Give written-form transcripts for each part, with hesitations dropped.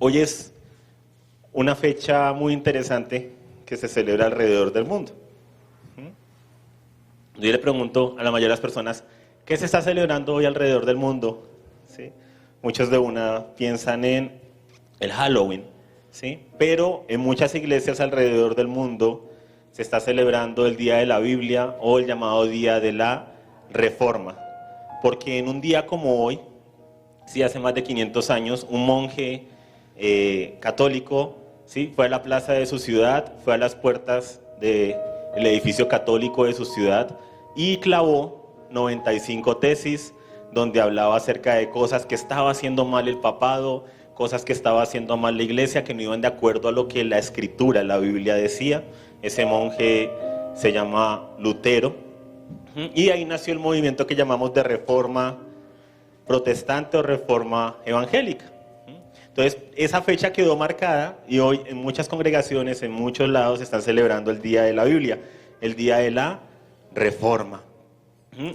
Hoy es una fecha muy interesante que se celebra alrededor del mundo. Yo le pregunto a la mayoría de las personas, ¿qué se está celebrando hoy alrededor del mundo? ¿Sí? Muchos de una piensan en el Halloween, ¿sí? Pero en muchas iglesias alrededor del mundo se está celebrando el Día de la Biblia o el llamado Día de la Reforma. Porque en un día como hoy, sí, hace más de 500 años, un monje católico, ¿sí?, fue a la plaza de su ciudad, fue a las puertas del edificio católico de su ciudad y clavó 95 tesis donde hablaba acerca de cosas que estaba haciendo mal el papado, cosas que estaba haciendo mal la iglesia, que no iban de acuerdo a lo que la escritura, la Biblia decía. Ese monje se llama Lutero y ahí nació el movimiento que llamamos de Reforma protestante o Reforma evangélica. Entonces, esa fecha quedó marcada y hoy en muchas congregaciones, en muchos lados, están celebrando el Día de la Biblia, el Día de la Reforma.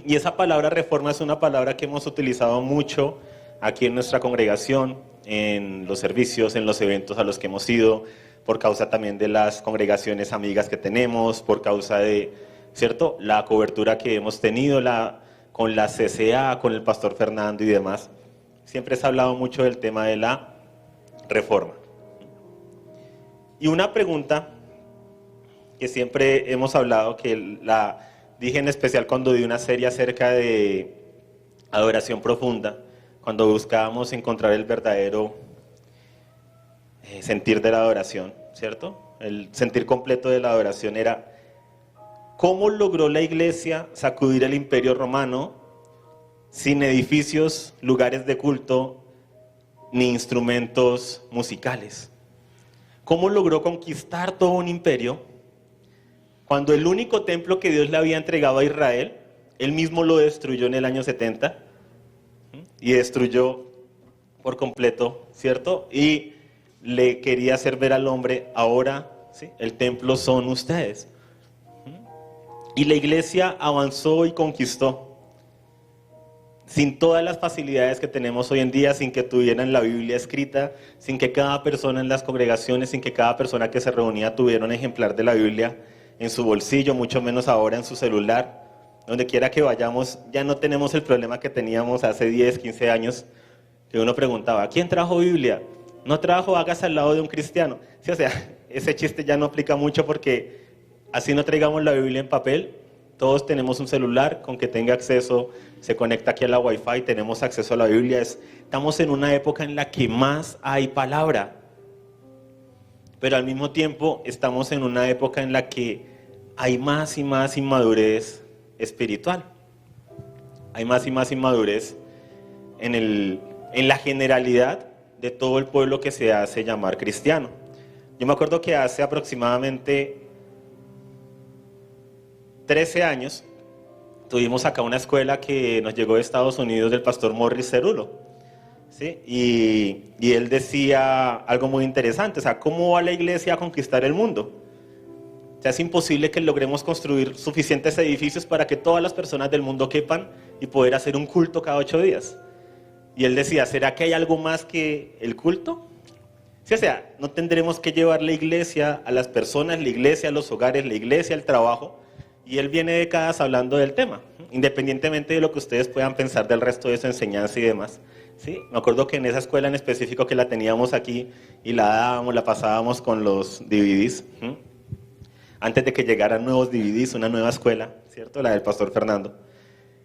Y esa palabra reforma es una palabra que hemos utilizado mucho aquí en nuestra congregación, en los servicios, en los eventos a los que hemos ido, por causa también de las congregaciones amigas que tenemos, por causa de, ¿cierto?, la cobertura que hemos tenido con la CCA, con el pastor Fernando y demás. Siempre se ha hablado mucho del tema de la reforma. Y una pregunta que siempre hemos hablado, que la dije en especial cuando di una serie acerca de adoración profunda, cuando buscábamos encontrar el verdadero sentir de la adoración, ¿cierto? El sentir completo de la adoración era ¿cómo logró la iglesia sacudir el imperio romano sin edificios, lugares de culto, ni instrumentos musicales? ¿Cómo logró conquistar todo un imperio cuando el único templo que Dios le había entregado a Israel, él mismo lo destruyó en el año 70 y destruyó por completo, ¿cierto? Y le quería hacer ver al hombre, ahora, ¿sí?, el templo son ustedes. Y la iglesia avanzó y conquistó sin todas las facilidades que tenemos hoy en día, sin que tuvieran la Biblia escrita, sin que cada persona en las congregaciones, sin que cada persona que se reunía tuviera un ejemplar de la Biblia en su bolsillo, mucho menos ahora en su celular. Donde quiera que vayamos, ya no tenemos el problema que teníamos hace 10, 15 años, que uno preguntaba, ¿quién trajo Biblia? No trajo, hágase al lado de un cristiano. Sí, o sea, ese chiste ya no aplica mucho porque así no traigamos la Biblia en papel, todos tenemos un celular con que tenga acceso, se conecta aquí a la Wi-Fi, tenemos acceso a la Biblia. Estamos en una época en la que más hay palabra, pero al mismo tiempo estamos en una época en la que hay más y más inmadurez espiritual. Hay más y más inmadurez en la generalidad de todo el pueblo que se hace llamar cristiano. Yo me acuerdo que hace aproximadamente 13 años tuvimos acá una escuela que nos llegó de Estados Unidos del pastor Morris Cerulo, ¿sí? Y él decía algo muy interesante, o sea, ¿cómo va la iglesia a conquistar el mundo? O sea, es imposible que logremos construir suficientes edificios para que todas las personas del mundo quepan y poder hacer un culto cada 8 días. Y él decía, ¿será que hay algo más que el culto? Sí, o sea, no tendremos que llevar la iglesia a las personas, la iglesia a los hogares, la iglesia al trabajo. Y él viene décadas hablando del tema, independientemente de lo que ustedes puedan pensar del resto de su enseñanza y demás. ¿Sí? Me acuerdo que en esa escuela en específico que la teníamos aquí y la dábamos, la pasábamos con los DVDs. Antes de que llegaran nuevos DVDs, una nueva escuela, ¿cierto? La del pastor Fernando.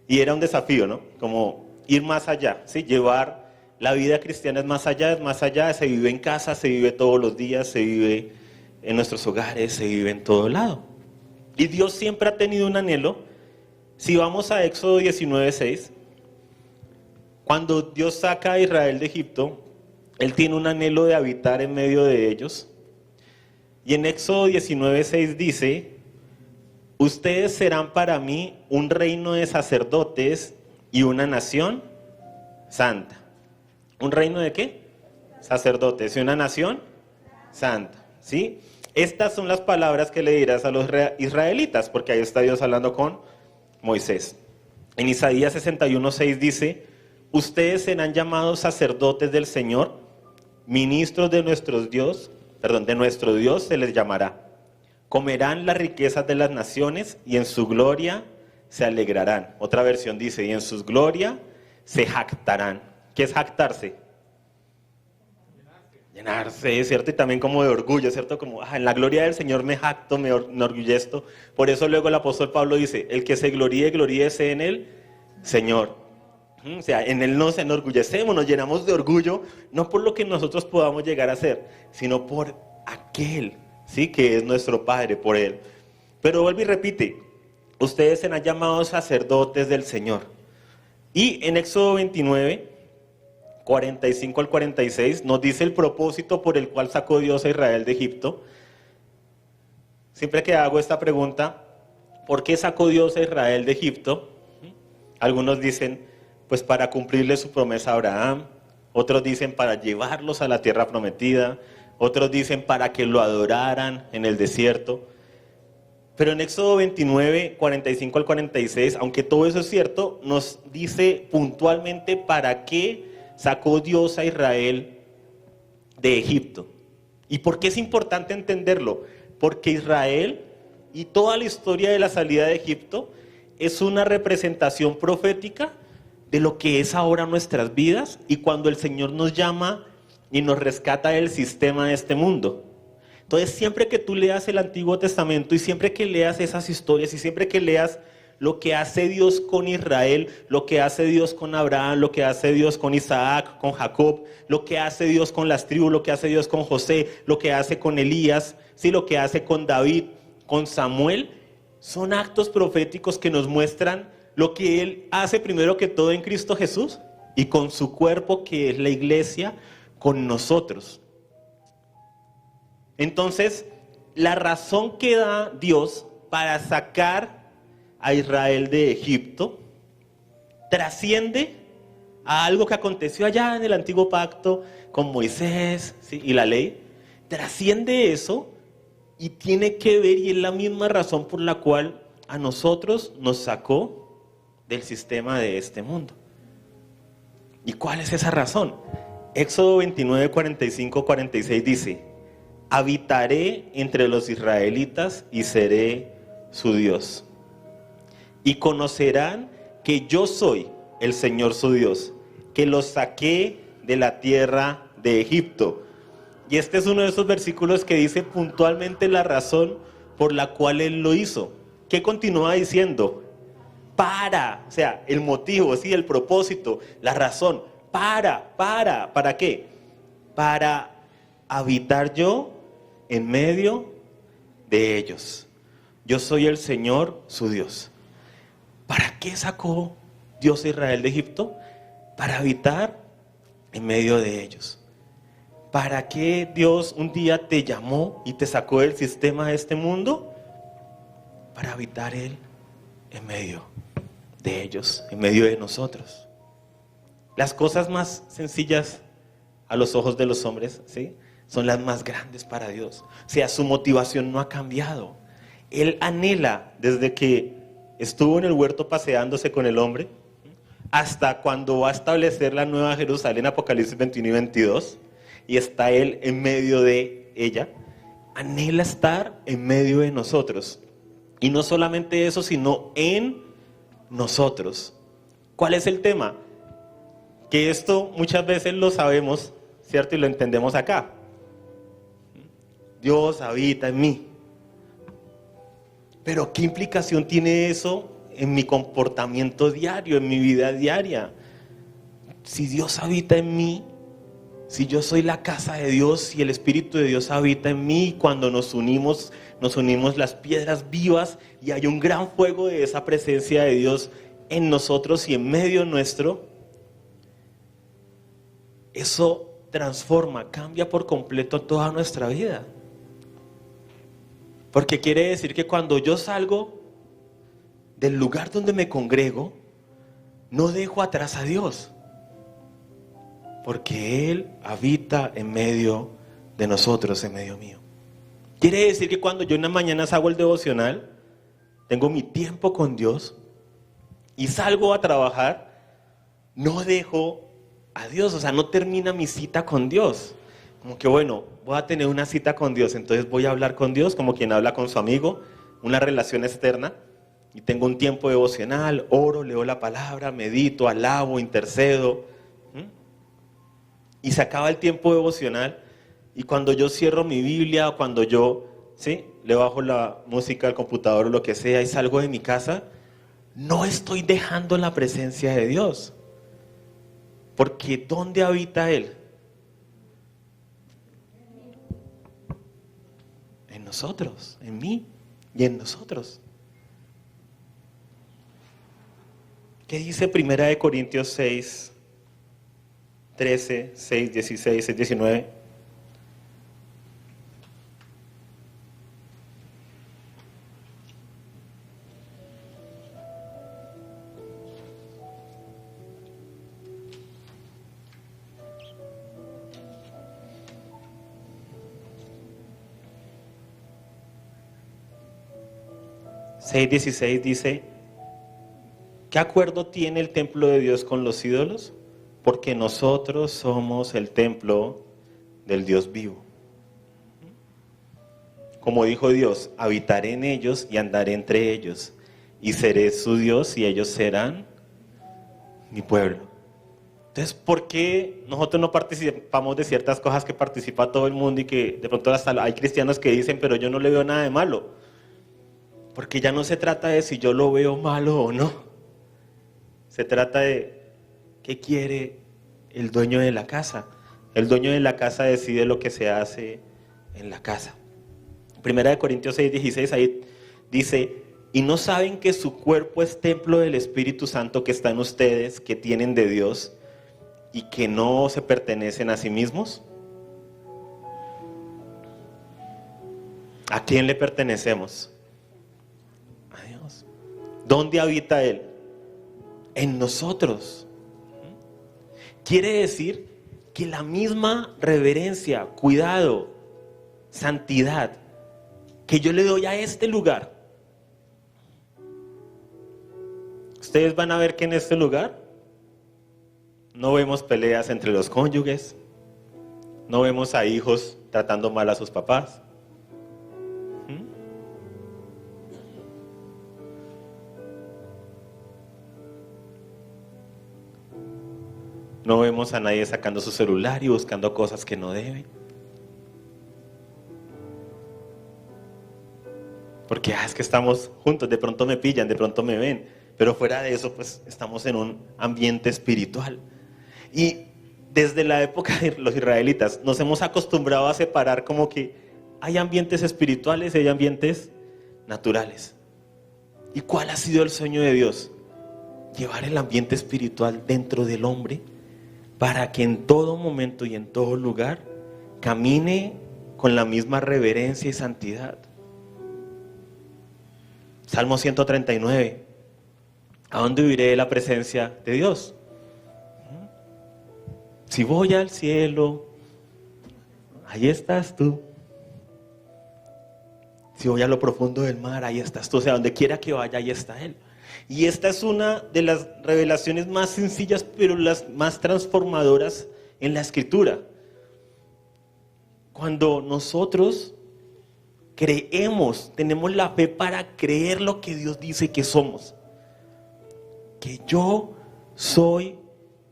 Y era un desafío, ¿no? Como ir más allá, ¿sí? Llevar la vida cristiana es más allá, se vive en casa, se vive todos los días, se vive en nuestros hogares, se vive en todo lado. Y Dios siempre ha tenido un anhelo. Si vamos a Éxodo 19:6, cuando Dios saca a Israel de Egipto, Él tiene un anhelo de habitar en medio de ellos. Y en Éxodo 19:6 dice, ustedes serán para mí un reino de sacerdotes y una nación santa. ¿Un reino de qué? Sacerdotes. ¿Y una nación? Santa. ¿Sí? Estas son las palabras que le dirás a los israelitas, porque ahí está Dios hablando con Moisés. En Isaías 61:6 dice, ustedes serán llamados sacerdotes del Señor, ministros de nuestro Dios se les llamará. Comerán las riquezas de las naciones y en su gloria se alegrarán. Otra versión dice, y en su gloria se jactarán. ¿Qué es jactarse? Llenarse, ¿cierto? Y también como de orgullo, ¿cierto? Como, en la gloria del Señor me jacto, me enorgullezco. Por eso luego el apóstol Pablo dice, el que se gloríe, gloríese en el Señor. O sea, en Él nos enorgullecemos, nos llenamos de orgullo, no por lo que nosotros podamos llegar a ser, sino por aquel, ¿sí? Que es nuestro Padre, por Él. Pero vuelve y repite, ustedes serán llamados sacerdotes del Señor. Y en Éxodo 29, 45 al 46, nos dice el propósito por el cual sacó Dios a Israel de Egipto. Siempre que hago esta pregunta, ¿por qué sacó Dios a Israel de Egipto? Algunos dicen, pues para cumplirle su promesa a Abraham. Otros dicen para llevarlos a la tierra prometida. Otros dicen para que lo adoraran en el desierto. Pero en Éxodo 29, 45 al 46, aunque todo eso es cierto, nos dice puntualmente para qué sacó Dios a Israel de Egipto. ¿Y por qué es importante entenderlo? Porque Israel y toda la historia de la salida de Egipto es una representación profética de lo que es ahora nuestras vidas y cuando el Señor nos llama y nos rescata del sistema de este mundo. Entonces, siempre que tú leas el Antiguo Testamento y siempre que leas esas historias y siempre que leas lo que hace Dios con Israel, lo que hace Dios con Abraham, lo que hace Dios con Isaac, con Jacob, lo que hace Dios con las tribus, lo que hace Dios con José, lo que hace con Elías, ¿sí? Lo que hace con David, con Samuel, son actos proféticos que nos muestran lo que Él hace primero que todo en Cristo Jesús y con su cuerpo que es la iglesia, con nosotros. Entonces, la razón que da Dios para sacar a Israel de Egipto trasciende a algo que aconteció allá en el antiguo pacto con Moisés, ¿sí? Y la ley. Trasciende eso y tiene que ver, y es la misma razón por la cual a nosotros nos sacó del sistema de este mundo. ¿Y cuál es esa razón? Éxodo 29, 45, 46 dice, habitaré entre los israelitas y seré su Dios. Y conocerán que yo soy el Señor su Dios, que los saqué de la tierra de Egipto. Y este es uno de esos versículos que dice puntualmente la razón por la cual Él lo hizo. ¿Qué continúa diciendo? O sea, el motivo, ¿sí? El propósito, la razón, ¿para qué? Para habitar yo en medio de ellos. Yo soy el Señor, su Dios. ¿Para qué sacó Dios a Israel de Egipto? Para habitar en medio de ellos. ¿Para qué Dios un día te llamó y te sacó del sistema de este mundo? Para habitar Él en medio de ellos, en medio de nosotros. Las cosas más sencillas a los ojos de los hombres, ¿sí? Son las más grandes para Dios. O sea, su motivación no ha cambiado. Él anhela desde que estuvo en el huerto paseándose con el hombre hasta cuando va a establecer la nueva Jerusalén, Apocalipsis 21 y 22, y está Él en medio de ella. Anhela estar en medio de nosotros. Y no solamente eso, sino en nosotros. ¿Cuál es el tema? Que esto muchas veces lo sabemos, ¿cierto? Y lo entendemos acá. Dios habita en mí. Pero ¿qué implicación tiene eso en mi comportamiento diario, en mi vida diaria? Si Dios habita en mí, si yo soy la casa de Dios y el Espíritu de Dios habita en mí, cuando nos unimos las piedras vivas y hay un gran fuego de esa presencia de Dios en nosotros y en medio nuestro, eso transforma, cambia por completo toda nuestra vida. Porque quiere decir que cuando yo salgo del lugar donde me congrego, no dejo atrás a Dios, porque Él habita en medio de nosotros, en medio mío. Quiere decir que cuando yo en las mañanas hago el devocional, tengo mi tiempo con Dios y salgo a trabajar, no dejo a Dios, o sea, no termina mi cita con Dios. como que bueno, voy a tener una cita con Dios, entonces voy a hablar con Dios como quien habla con su amigo, una relación externa, y tengo un tiempo devocional, oro, leo la palabra, medito, alabo, intercedo, y se acaba el tiempo devocional, y cuando yo cierro mi Biblia, o cuando yo, ¿sí?, le bajo la música al computador o lo que sea, y salgo de mi casa, no estoy dejando la presencia de Dios, porque ¿dónde habita Él? En nosotros, en mí y en nosotros. ¿Qué dice Primera de Corintios 6, 13, 6, 16, 6, 19? Seis 16 dice: ¿qué acuerdo tiene el templo de Dios con los ídolos? Porque nosotros somos el templo del Dios vivo. Como dijo Dios, habitaré en ellos y andaré entre ellos, y seré su Dios y ellos serán mi pueblo. Entonces, ¿por qué nosotros no participamos de ciertas cosas que participa todo el mundo y que de pronto hasta hay cristianos que dicen, pero yo no le veo nada de malo? Porque ya no se trata de si yo lo veo malo o no. Se trata de qué quiere el dueño de la casa. El dueño de la casa decide lo que se hace en la casa. Primera de Corintios 6, 16, ahí dice: ¿y no saben que su cuerpo es templo del Espíritu Santo que está en ustedes, que tienen de Dios, y que no se pertenecen a sí mismos? ¿A quién le pertenecemos? A Dios. ¿Dónde habita Él? En nosotros. Quiere decir que la misma reverencia, cuidado, santidad que yo le doy a este lugar, ustedes van a ver que en este lugar no vemos peleas entre los cónyuges, no vemos a hijos tratando mal a sus papás. No vemos a nadie sacando su celular y buscando cosas que no deben. Porque es que estamos juntos, de pronto me pillan, de pronto me ven. Pero fuera de eso, pues estamos en un ambiente espiritual. Y desde la época de los israelitas nos hemos acostumbrado a separar como que hay ambientes espirituales y hay ambientes naturales. ¿Y cuál ha sido el sueño de Dios? Llevar el ambiente espiritual dentro del hombre, para que en todo momento y en todo lugar camine con la misma reverencia y santidad. Salmo 139. ¿A dónde huiré de la presencia de Dios? Si voy al cielo, ahí estás tú. Si voy a lo profundo del mar, ahí estás tú. O sea, donde quiera que vaya, ahí está Él. Y esta es una de las revelaciones más sencillas, pero las más transformadoras en la Escritura. Cuando nosotros creemos, tenemos la fe para creer lo que Dios dice que somos. Que yo soy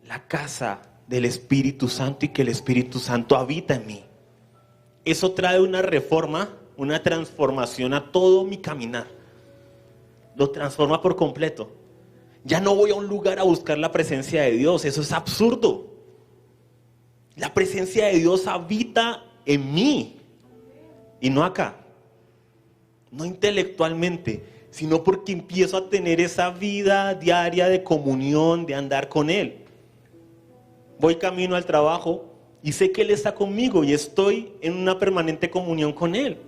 la casa del Espíritu Santo y que el Espíritu Santo habita en mí. Eso trae una reforma, una transformación a todo mi caminar. Lo transforma por completo. Ya no voy a un lugar a buscar la presencia de Dios, eso es absurdo. La presencia de Dios habita en mí y no acá, no intelectualmente, sino porque empiezo a tener esa vida diaria de comunión, de andar con Él. Voy camino al trabajo y sé que Él está conmigo y estoy en una permanente comunión con Él.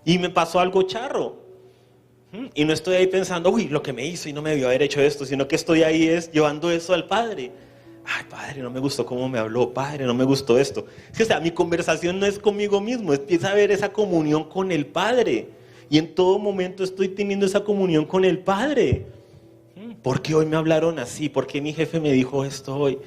Y me pasó algo charro. Y no estoy ahí pensando, uy, lo que me hizo y no me debió haber hecho esto, sino que estoy ahí llevando eso al Padre. Ay, Padre, no me gustó cómo me habló, Padre, no me gustó esto. Sí, o sea, mi conversación no es conmigo mismo, empieza a haber esa comunión con el Padre. Y en todo momento estoy teniendo esa comunión con el Padre. ¿Por qué hoy me hablaron así? ¿Por qué mi jefe me dijo esto hoy?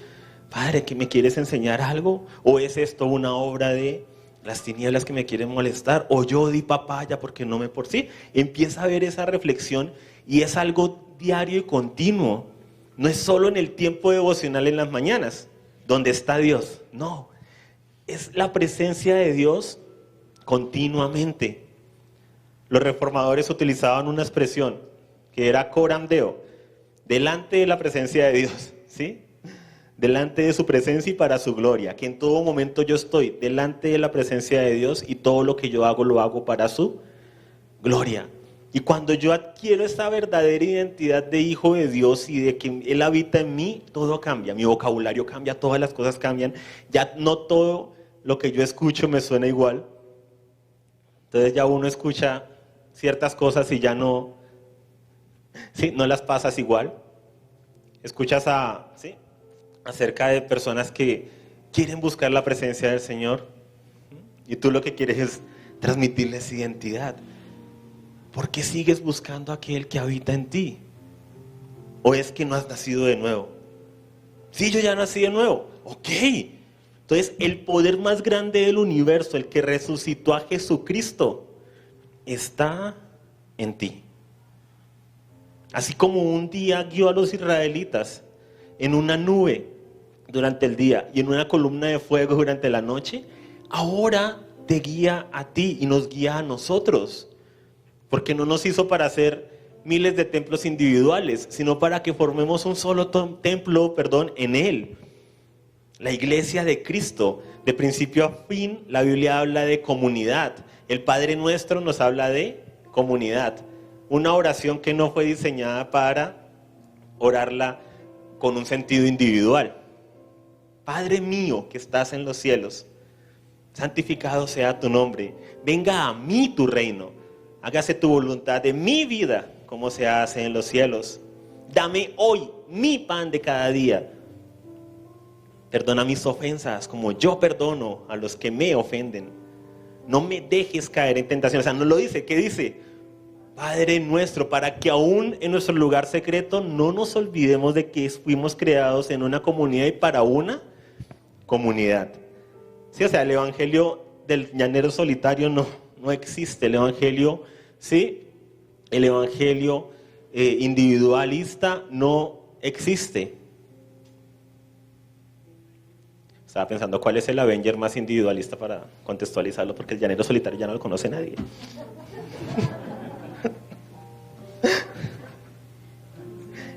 Padre, ¿que me quieres enseñar algo? ¿O es esto una obra de las tinieblas que me quieren molestar? ¿O yo di papaya porque no me por sí? Empieza a ver esa reflexión y es algo diario y continuo. No es solo en el tiempo devocional en las mañanas, donde está Dios. No, es la presencia de Dios continuamente. Los reformadores utilizaban una expresión que era coram deo, delante de la presencia de Dios, ¿sí? Delante de su presencia y para su gloria, que en todo momento yo estoy delante de la presencia de Dios y todo lo que yo hago lo hago para su gloria. Y cuando yo adquiero esta verdadera identidad de hijo de Dios y de que Él habita en mí, todo cambia, mi vocabulario cambia, todas las cosas cambian, ya no todo lo que yo escucho me suena igual. Entonces ya uno escucha ciertas cosas y ya no, ¿sí? No las pasas igual. Escuchas ¿sí? Acerca de personas que quieren buscar la presencia del Señor y tú lo que quieres es transmitirles identidad. ¿Por qué sigues buscando a aquel que habita en ti? ¿O es que no has nacido de nuevo? Sí, yo ya nací de nuevo. Ok. Entonces, el poder más grande del universo, el que resucitó a Jesucristo, está en ti. Así como un día guió a los israelitas en una nube durante el día y en una columna de fuego durante la noche, ahora te guía a ti y nos guía a nosotros. Porque no nos hizo para hacer miles de templos individuales, sino para que formemos un solo templo, en Él. La iglesia de Cristo, de principio a fin, la Biblia habla de comunidad. El Padre Nuestro nos habla de comunidad. Una oración que no fue diseñada para orarla con un sentido individual. Padre mío que estás en los cielos, santificado sea tu nombre. Venga a mí tu reino. Hágase tu voluntad en mi vida como se hace en los cielos. Dame hoy mi pan de cada día. Perdona mis ofensas como yo perdono a los que me ofenden. No me dejes caer en tentación. O sea, no lo dice. ¿Qué dice? Padre nuestro, para que aún en nuestro lugar secreto no nos olvidemos de que fuimos creados en una comunidad y para una comunidad. Sí, o sea, el evangelio del llanero solitario no existe. El evangelio, ¿sí? El evangelio individualista no existe. Estaba pensando cuál es el Avenger más individualista para contextualizarlo, porque el llanero solitario ya no lo conoce nadie.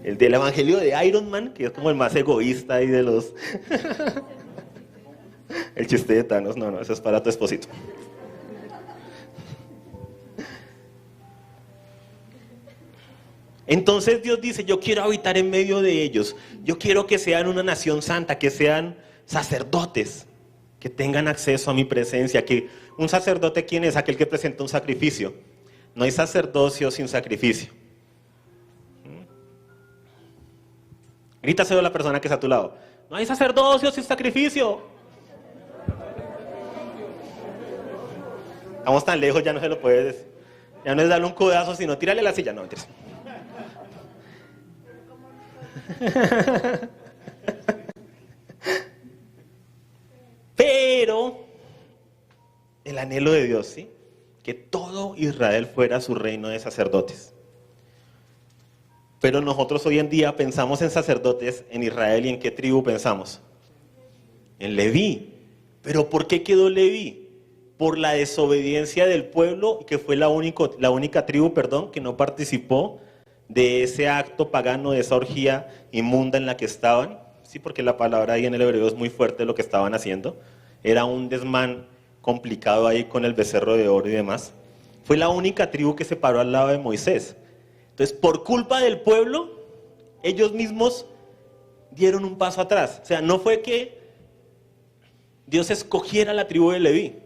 El del evangelio de Iron Man, que es como el más egoísta y de los... El chiste de Thanos, no, eso es para tu esposito. Entonces Dios dice, yo quiero habitar en medio de ellos. Yo quiero que sean una nación santa, que sean sacerdotes, que tengan acceso a mi presencia. Que un sacerdote, ¿quién es? Aquel que presenta un sacrificio. No hay sacerdocio sin sacrificio. Grítase a la persona que está a tu lado. No hay sacerdocio sin sacrificio. Estamos tan lejos, ya no se lo puedes decir. Ya no es darle un codazo, sino tírale la silla. No, mentiras. Pero el anhelo de Dios, ¿sí? Que todo Israel fuera su reino de sacerdotes. Pero nosotros hoy en día pensamos en sacerdotes en Israel, ¿y en qué tribu pensamos? En Leví. ¿Pero por qué quedó Leví? Por la desobediencia del pueblo, que fue la única tribu, que no participó de ese acto pagano, de esa orgía inmunda en la que estaban. Sí, porque la palabra ahí en el hebreo es muy fuerte lo que estaban haciendo. Era un desmán complicado ahí con el becerro de oro y demás. Fue la única tribu que se paró al lado de Moisés. Entonces, por culpa del pueblo, ellos mismos dieron un paso atrás. O sea, no fue que Dios escogiera la tribu de Leví.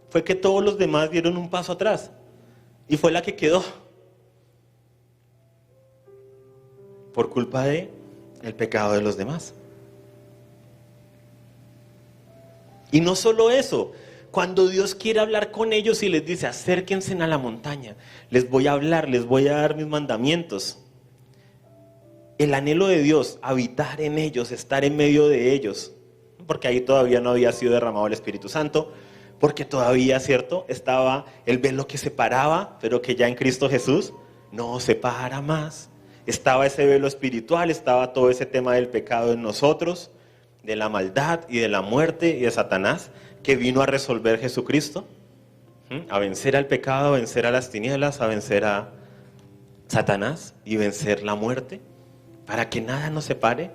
Fue que todos los demás dieron un paso atrás. Y fue la que quedó. Por culpa del pecado de los demás. Y no solo eso. Cuando Dios quiere hablar con ellos y les dice, acérquense a la montaña, les voy a hablar, les voy a dar mis mandamientos. el anhelo de Dios, habitar en ellos, estar en medio de ellos, porque ahí todavía no había sido derramado el Espíritu Santo, porque todavía, ¿cierto?, estaba el velo que separaba, pero que ya en Cristo Jesús no separa más. Estaba ese velo espiritual, estaba todo ese tema del pecado en nosotros, de la maldad y de la muerte y de Satanás, que vino a resolver Jesucristo, a vencer al pecado, a vencer a las tinieblas, a vencer a Satanás y vencer la muerte, para que nada nos separe,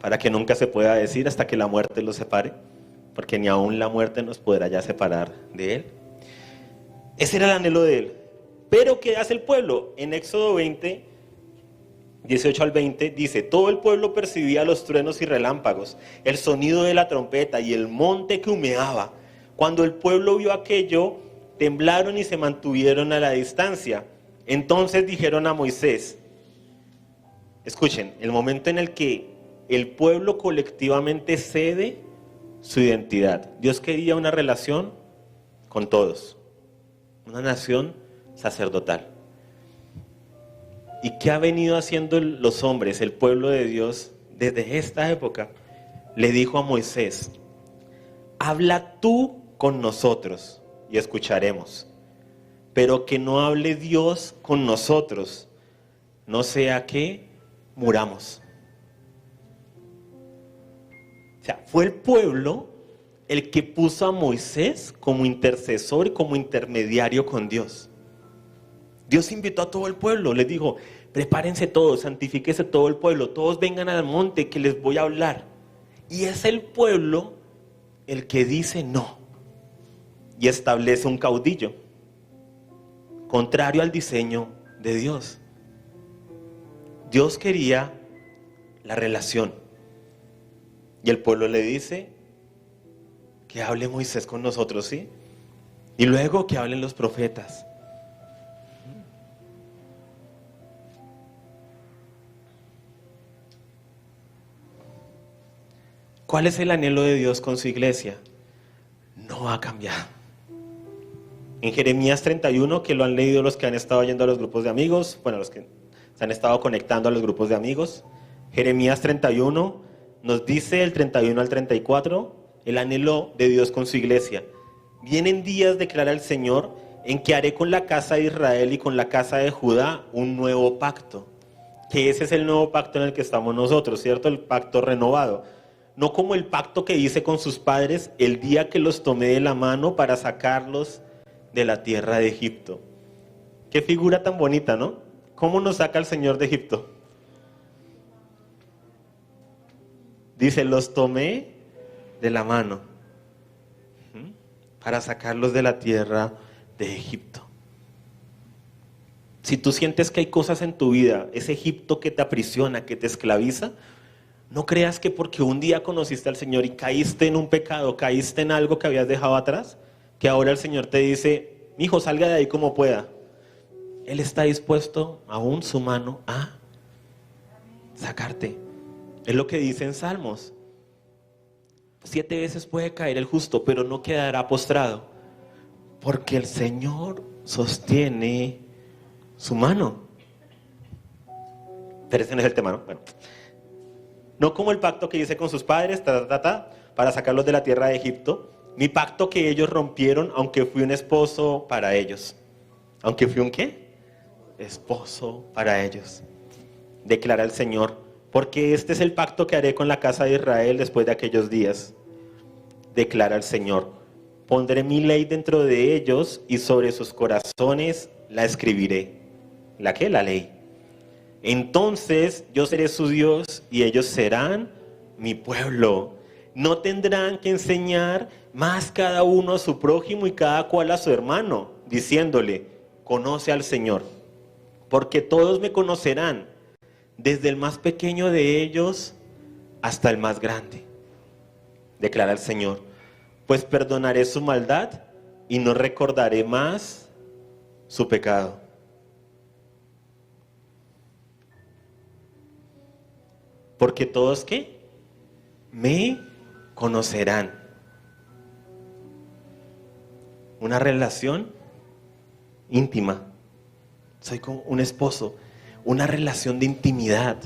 para que nunca se pueda decir hasta que la muerte los separe, porque ni aún la muerte nos podrá ya separar de Él. Ese era el anhelo de Él. Pero ¿qué hace el pueblo? En Éxodo 20, 18 al 20 dice: todo el pueblo percibía los truenos y relámpagos, el sonido de la trompeta y el monte que humeaba. Cuando el pueblo vio aquello, temblaron y se mantuvieron a la distancia. Entonces dijeron a Moisés, escuchen, el momento en el que el pueblo colectivamente cede su identidad. Dios quería una relación con todos, una nación sacerdotal. ¿Y qué ha venido haciendo los hombres, el pueblo de Dios, desde esta época? Le dijo a Moisés: habla tú con nosotros y escucharemos, pero que no hable Dios con nosotros, no sea que muramos. O sea, fue el pueblo el que puso a Moisés como intercesor y como intermediario con Dios. Dios invitó a todo el pueblo, les dijo: prepárense todos, santifíquese todo el pueblo, todos vengan al monte que les voy a hablar. Y es el pueblo el que dice no y establece un caudillo, contrario al diseño de Dios. Dios quería la relación y el pueblo le dice que hable Moisés con nosotros, ¿sí? Y luego que hablen los profetas. ¿Cuál es el anhelo de Dios con su iglesia? No ha cambiado. En Jeremías 31, que lo han leído los que han estado yendo a los grupos de amigos, bueno, los que se han estado conectando a los grupos de amigos, Jeremías 31 nos dice, del 31 al 34, el anhelo de Dios con su iglesia. Vienen días, declara el Señor, en que haré con la casa de Israel y con la casa de Judá un nuevo pacto. Que ese es el nuevo pacto en el que estamos nosotros, ¿cierto? El pacto renovado. No como el pacto que hice con sus padres el día que los tomé de la mano para sacarlos de la tierra de Egipto. Qué figura tan bonita, ¿no? ¿Cómo nos saca el Señor de Egipto? Dice, los tomé de la mano para sacarlos de la tierra de Egipto. Si tú sientes que hay cosas en tu vida, ese Egipto que te aprisiona, que te esclaviza, no creas que porque un día conociste al Señor y caíste en un pecado, caíste en algo que habías dejado atrás, que ahora el Señor te dice, mijo, salga de ahí como pueda. Él está dispuesto, aún su mano, a sacarte. Es lo que dice en Salmos. 7 veces puede caer el justo, pero no quedará postrado, porque el Señor sostiene su mano. Pero ese no es el tema, ¿no? Bueno. No como el pacto que hice con sus padres, para sacarlos de la tierra de Egipto. Mi pacto que ellos rompieron, aunque fui un esposo para ellos. ¿Aunque fui un qué? Esposo para ellos. Declara el Señor. Porque este es el pacto que haré con la casa de Israel después de aquellos días. Declara el Señor. Pondré mi ley dentro de ellos y sobre sus corazones la escribiré. ¿La qué? La ley. Entonces yo seré su Dios y ellos serán mi pueblo. No tendrán que enseñar más cada uno a su prójimo y cada cual a su hermano, diciéndole, conoce al Señor. Porque todos me conocerán, desde el más pequeño de ellos hasta el más grande. Declara el Señor, pues perdonaré su maldad y no recordaré más su pecado. Porque todos, ¿qué? Me conocerán. Una relación íntima. Soy como un esposo. Una relación de intimidad.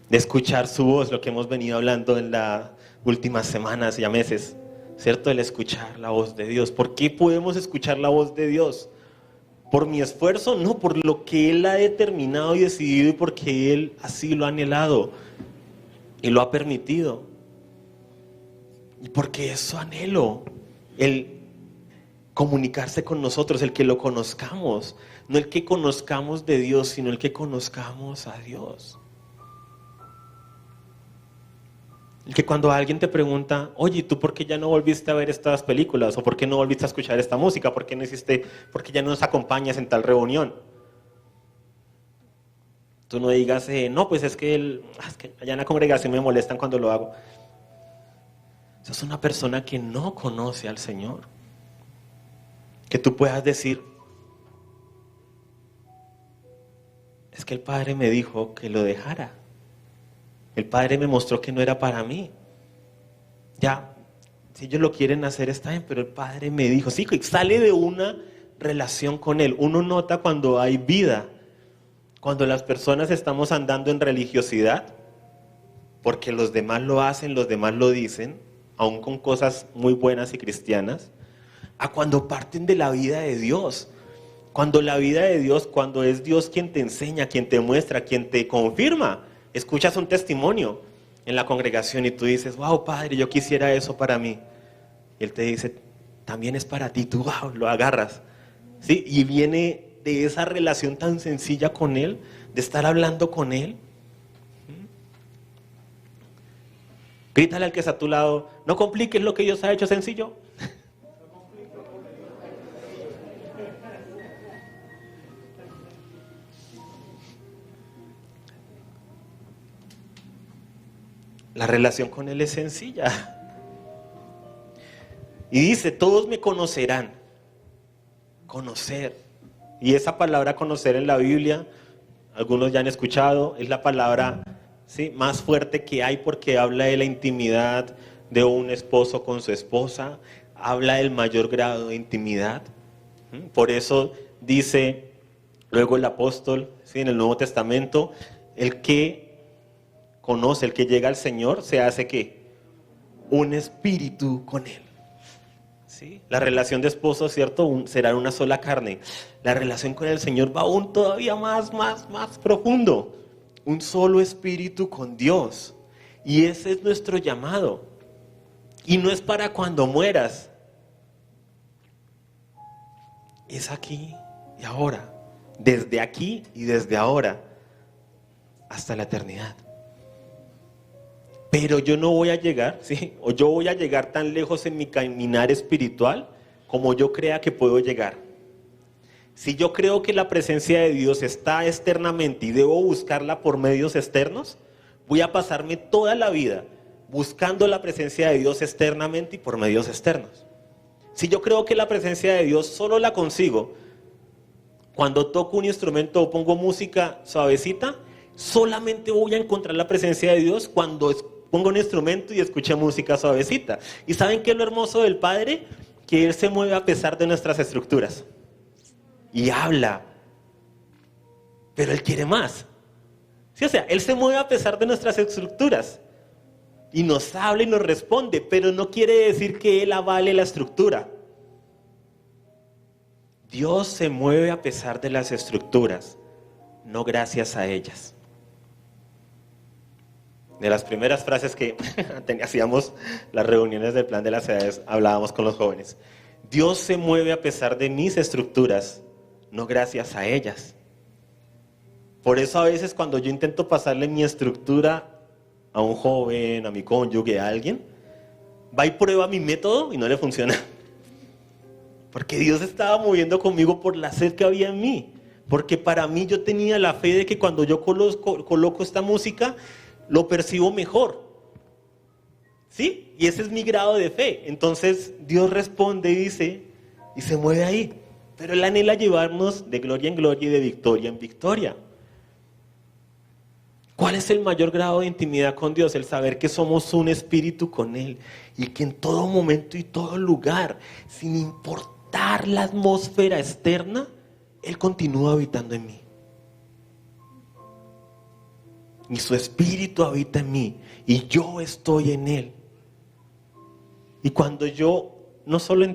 de escuchar su voz, lo que hemos venido hablando en las últimas semanas y a meses, ¿cierto? El escuchar la voz de Dios. ¿Por qué podemos escuchar la voz de Dios? ¿Por mi esfuerzo? No, por lo que Él ha determinado y decidido y porque Él así lo ha anhelado y lo ha permitido. Y porque es su anhelo, el comunicarse con nosotros, el que lo conozcamos. No el que conozcamos de Dios, sino el que conozcamos a Dios. El que cuando alguien te pregunta, oye, ¿tú por qué ya no volviste a ver estas películas? ¿O por qué no volviste a escuchar esta música? ¿Por qué ya no nos acompañas en tal reunión? Tú no digas, no, pues es que allá en la congregación me molestan cuando lo hago. Esa es una persona que no conoce al Señor. Que tú puedas decir, es que el Padre me dijo que lo dejara. El Padre me mostró que no era para mí. Ya, si ellos lo quieren hacer está bien, pero el Padre me dijo, sí, sale de una relación con Él. Uno nota cuando hay vida, cuando las personas estamos andando en religiosidad, porque los demás lo hacen, los demás lo dicen, aún con cosas muy buenas y cristianas, a cuando parten de la vida de Dios. Cuando la vida de Dios, cuando es Dios quien te enseña, quien te muestra, quien te confirma. Escuchas un testimonio en la congregación y tú dices, wow, Padre, yo quisiera eso para mí. Y Él te dice, también es para ti, tú wow, lo agarras. ¿Sí? Y viene de esa relación tan sencilla con Él, de estar hablando con Él. Grítale al que está a tu lado, no compliques lo que Dios ha hecho sencillo. La relación con Él es sencilla. Y dice, todos me conocerán. Conocer. Y esa palabra conocer en la Biblia, algunos ya han escuchado, es la palabra, ¿sí?, más fuerte que hay porque habla de la intimidad de un esposo con su esposa, habla del mayor grado de intimidad. Por eso dice luego el apóstol, ¿sí?, en el Nuevo Testamento, el que conoce, el que llega al Señor, se hace ¿qué? Un espíritu con Él. ¿Sí? La relación de esposo, ¿cierto? Será una sola carne. La relación con el Señor va aún todavía más profundo. Un solo espíritu con Dios. Y ese es nuestro llamado. Y no es para cuando mueras. Es aquí y ahora. Desde aquí y desde ahora. Hasta la eternidad. Pero yo no voy a llegar, ¿sí?, o yo voy a llegar tan lejos en mi caminar espiritual como yo crea que puedo llegar. Si yo creo que la presencia de Dios está externamente y debo buscarla por medios externos, voy a pasarme toda la vida buscando la presencia de Dios externamente y por medios externos. Si yo creo que la presencia de Dios solo la consigo cuando toco un instrumento o pongo música suavecita, solamente voy a encontrar la presencia de Dios cuando pongo un instrumento y escuche música suavecita. ¿Y saben qué es lo hermoso del Padre? Que Él se mueve a pesar de nuestras estructuras. Y habla. Pero Él quiere más. ¿Sí? O sea, Él se mueve a pesar de nuestras estructuras. Y nos habla y nos responde, pero no quiere decir que Él avale la estructura. Dios se mueve a pesar de las estructuras, no gracias a ellas. De las primeras frases que hacíamos las reuniones del plan de las edades, hablábamos con los jóvenes. Dios se mueve a pesar de mis estructuras, no gracias a ellas. Por eso a veces cuando yo intento pasarle mi estructura a un joven, a mi cónyuge, a alguien, va y prueba mi método y no le funciona. Porque Dios estaba moviendo conmigo por la sed que había en mí. Porque para mí yo tenía la fe de que cuando yo coloco esta música, lo percibo mejor. ¿Sí? Y ese es mi grado de fe. Entonces Dios responde y dice, y se mueve ahí. Pero Él anhela llevarnos de gloria en gloria y de victoria en victoria. ¿Cuál es el mayor grado de intimidad con Dios? El saber que somos un espíritu con Él. Y que en todo momento y todo lugar, sin importar la atmósfera externa, Él continúa habitando en mí. y su espíritu habita en mí y yo estoy en él. Y cuando yo no solo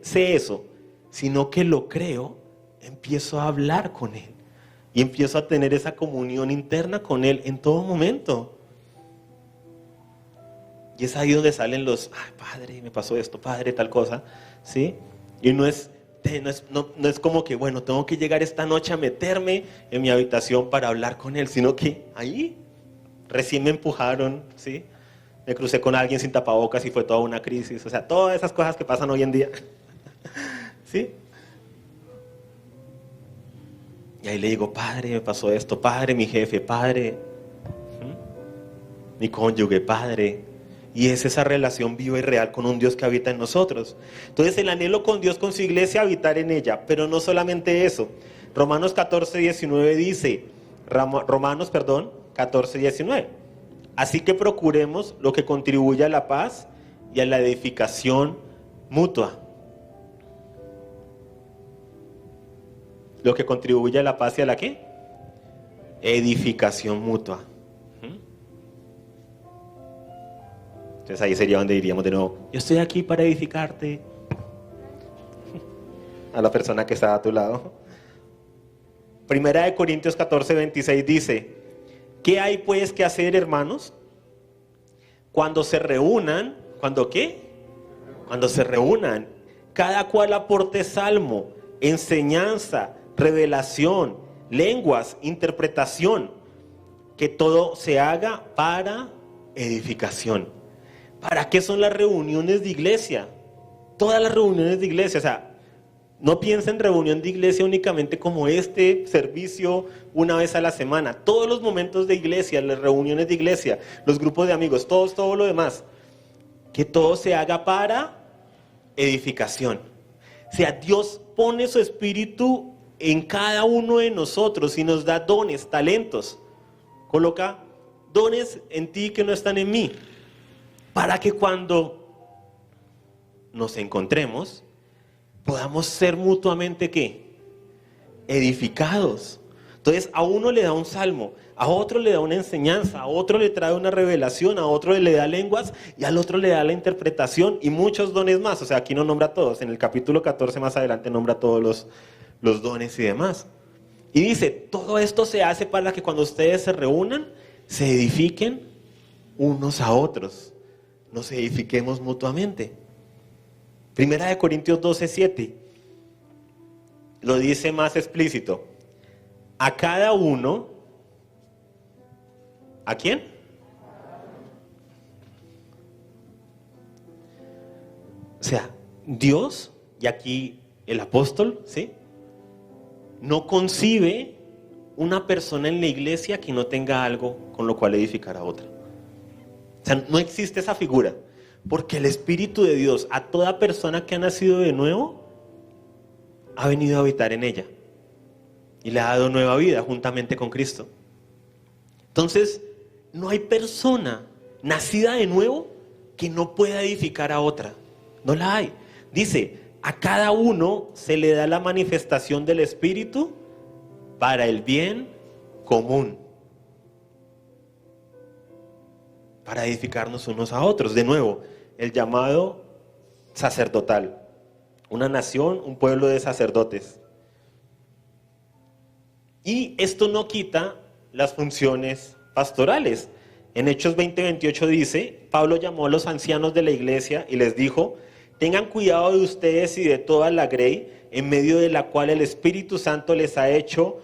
sé eso, sino que lo creo, empiezo a hablar con él y empiezo a tener esa comunión interna con él en todo momento. Y es ahí donde salen los, ay, Padre, me pasó esto, Padre, tal cosa, ¿sí? Y no es como que, bueno, tengo que llegar esta noche a meterme en mi habitación para hablar con él, sino que ahí recién me empujaron, ¿sí? Me crucé con alguien sin tapabocas y fue toda una crisis. O sea, todas esas cosas que pasan hoy en día, ¿sí? Y ahí le digo, Padre, me pasó esto, Padre, mi jefe, Padre, mi cónyuge, Padre. Y es esa relación viva y real con un Dios que habita en nosotros. Entonces el anhelo con Dios, con su iglesia, habitar en ella. Pero no solamente eso. Romanos 14:19 dice, Romanos 14:19. Así que procuremos lo que contribuye a la paz y a la edificación mutua. Lo que contribuye a la paz y a la ¿qué? Edificación mutua. Entonces ahí sería donde diríamos de nuevo, yo estoy aquí para edificarte. A la persona que está a tu lado. Primera de Corintios 14:26 dice, ¿qué hay pues que hacer, hermanos? Cuando se reúnan, ¿cuándo qué? Cuando se reúnan, cada cual aporte salmo, enseñanza, revelación, lenguas, interpretación, que todo se haga para edificación. ¿Para qué son las reuniones de iglesia? Todas las reuniones de iglesia, o sea, no piensen en reunión de iglesia únicamente como este servicio una vez a la semana. Todos los momentos de iglesia, las reuniones de iglesia, los grupos de amigos, todo lo demás. Que todo se haga para edificación. O sea, Dios pone su espíritu en cada uno de nosotros y nos da dones, talentos. Coloca dones en ti que no están en mí. Para que cuando nos encontremos, podamos ser mutuamente ¿qué? Edificados. Entonces a uno le da un salmo, a otro le da una enseñanza, a otro le trae una revelación, a otro le da lenguas y al otro le da la interpretación y muchos dones más. O sea, aquí no nombra todos, en el capítulo 14 más adelante nombra todos los dones y demás. Y dice, todo esto se hace para que cuando ustedes se reúnan, se edifiquen unos a otros. Nos edifiquemos mutuamente. Primera de Corintios 12:7 lo dice más explícito. A cada uno, ¿a quién? O sea, Dios, y aquí el apóstol, ¿sí? No concibe una persona en la iglesia que no tenga algo con lo cual edificar a otra. O sea, no existe esa figura, porque el Espíritu de Dios a toda persona que ha nacido de nuevo ha venido a habitar en ella y le ha dado nueva vida juntamente con Cristo. Entonces, no hay persona nacida de nuevo que no pueda edificar a otra. No la hay. Dice, a cada uno se le da la manifestación del Espíritu para el bien común. Para edificarnos unos a otros. De nuevo, el llamado sacerdotal. Una nación, un pueblo de sacerdotes. Y esto no quita las funciones pastorales. En Hechos 20:28 dice, Pablo llamó a los ancianos de la iglesia y les dijo, tengan cuidado de ustedes y de toda la grey, en medio de la cual el Espíritu Santo les ha hecho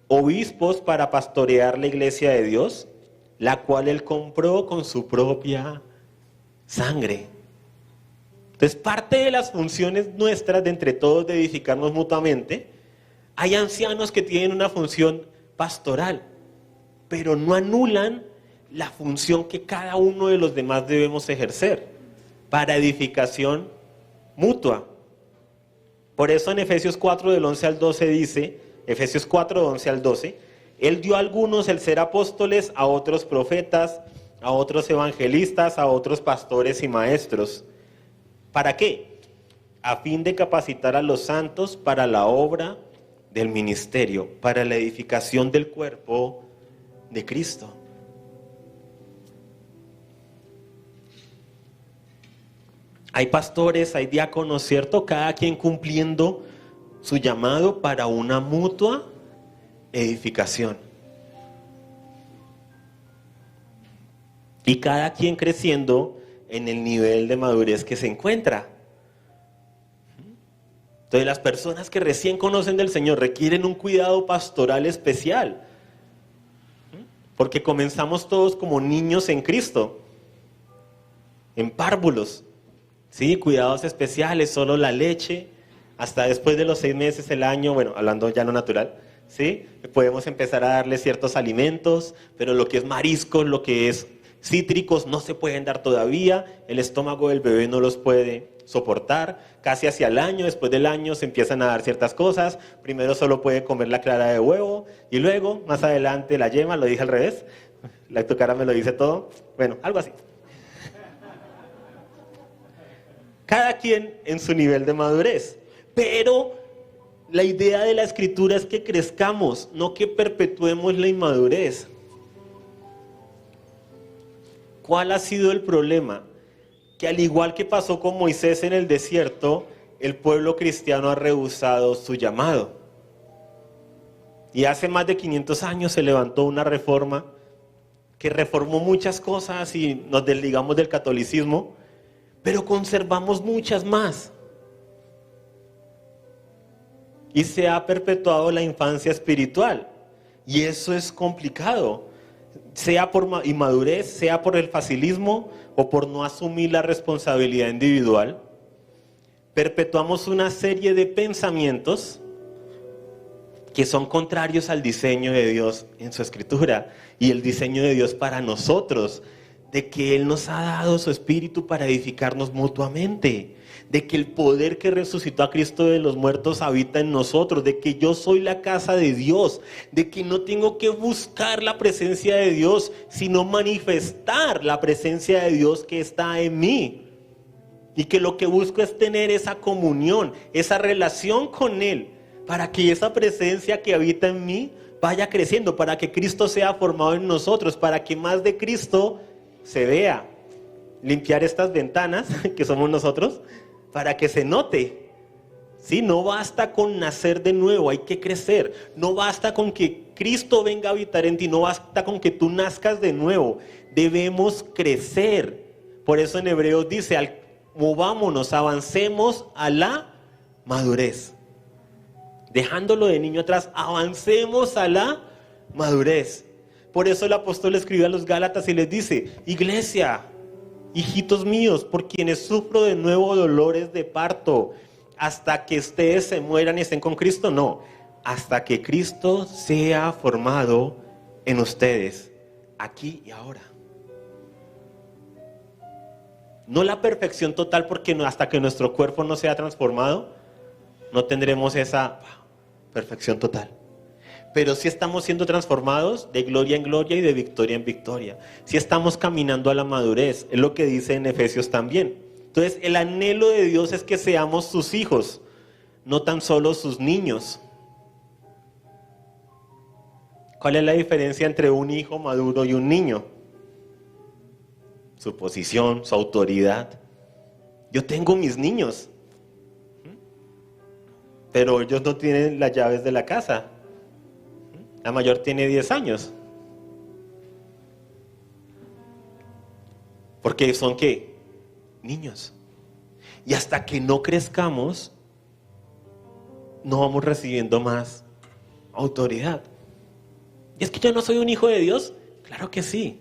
obispos para pastorear la iglesia de Dios, la cual él compró con su propia sangre. Entonces, parte de las funciones nuestras de entre todos de edificarnos mutuamente, hay ancianos que tienen una función pastoral, pero no anulan la función que cada uno de los demás debemos ejercer para edificación mutua. Por eso en Efesios 4 del 11 al 12 dice, Efesios 4 del 11 al 12, Él dio a algunos el ser apóstoles, a otros profetas, a otros evangelistas, a otros pastores y maestros. ¿Para qué? A fin de capacitar a los santos para la obra del ministerio, para la edificación del cuerpo de Cristo. Hay pastores, hay diáconos, ¿cierto? Cada quien cumpliendo su llamado para una mutua edificación. Y cada quien creciendo en el nivel de madurez que se encuentra. Entonces las personas que recién conocen del Señor requieren un cuidado pastoral especial. Porque comenzamos todos como niños en Cristo, en párvulos. Sí, cuidados especiales, solo la leche, hasta después de los 6 meses, el año, bueno, hablando ya no natural, ¿sí? Podemos empezar a darle ciertos alimentos, pero lo que es mariscos, lo que es cítricos, no se pueden dar todavía, el estómago del bebé no los puede soportar, casi hacia el año, después del año se empiezan a dar ciertas cosas, primero solo puede comer la clara de huevo, y luego, más adelante, la yema, lo dije al revés, tu cara me lo dice todo, bueno, algo así. Cada quien en su nivel de madurez. Pero la idea de la Escritura es que crezcamos, no que perpetuemos la inmadurez. ¿Cuál ha sido el problema? Que al igual que pasó con Moisés en el desierto, el pueblo cristiano ha rehusado su llamado. Y hace más de 500 años se levantó una reforma que reformó muchas cosas y nos desligamos del catolicismo, pero conservamos muchas más. Y se ha perpetuado la infancia espiritual. Y eso es complicado. Sea por inmadurez, sea por el facilismo o por no asumir la responsabilidad individual. Perpetuamos una serie de pensamientos que son contrarios al diseño de Dios en su Escritura. Y el diseño de Dios para nosotros. De que Él nos ha dado su Espíritu para edificarnos mutuamente, de que el poder que resucitó a Cristo de los muertos habita en nosotros, de que yo soy la casa de Dios, de que no tengo que buscar la presencia de Dios, sino manifestar la presencia de Dios que está en mí, y que lo que busco es tener esa comunión, esa relación con Él, para que esa presencia que habita en mí vaya creciendo, para que Cristo sea formado en nosotros, para que más de Cristo se vea. Limpiar estas ventanas que somos nosotros para que se note. ¿Sí? No basta con nacer de nuevo, hay que crecer. No basta con que Cristo venga a habitar en ti, no basta con que tú nazcas de nuevo. Debemos crecer. Por eso en Hebreos dice, movámonos, avancemos a la madurez. Dejándolo de niño atrás, avancemos a la madurez. Por eso el apóstol escribe a los Gálatas y les dice, iglesia, hijitos míos, por quienes sufro de nuevo dolores de parto, hasta que ustedes se mueran y estén con Cristo, no, hasta que Cristo sea formado en ustedes, aquí y ahora. No la perfección total, porque hasta que nuestro cuerpo no sea transformado, no tendremos esa perfección total. Pero sí estamos siendo transformados de gloria en gloria y de victoria en victoria. Sí estamos caminando a la madurez, es lo que dice en Efesios también. Entonces el anhelo de Dios es que seamos sus hijos, no tan solo sus niños. ¿Cuál es la diferencia entre un hijo maduro y un niño? Su posición, su autoridad. Yo tengo mis niños, pero ellos no tienen las llaves de la casa. La mayor tiene 10 años. Porque son ¿qué? Niños. Y hasta que no crezcamos, no vamos recibiendo más autoridad. ¿Y es que yo no soy un hijo de Dios? Claro que sí.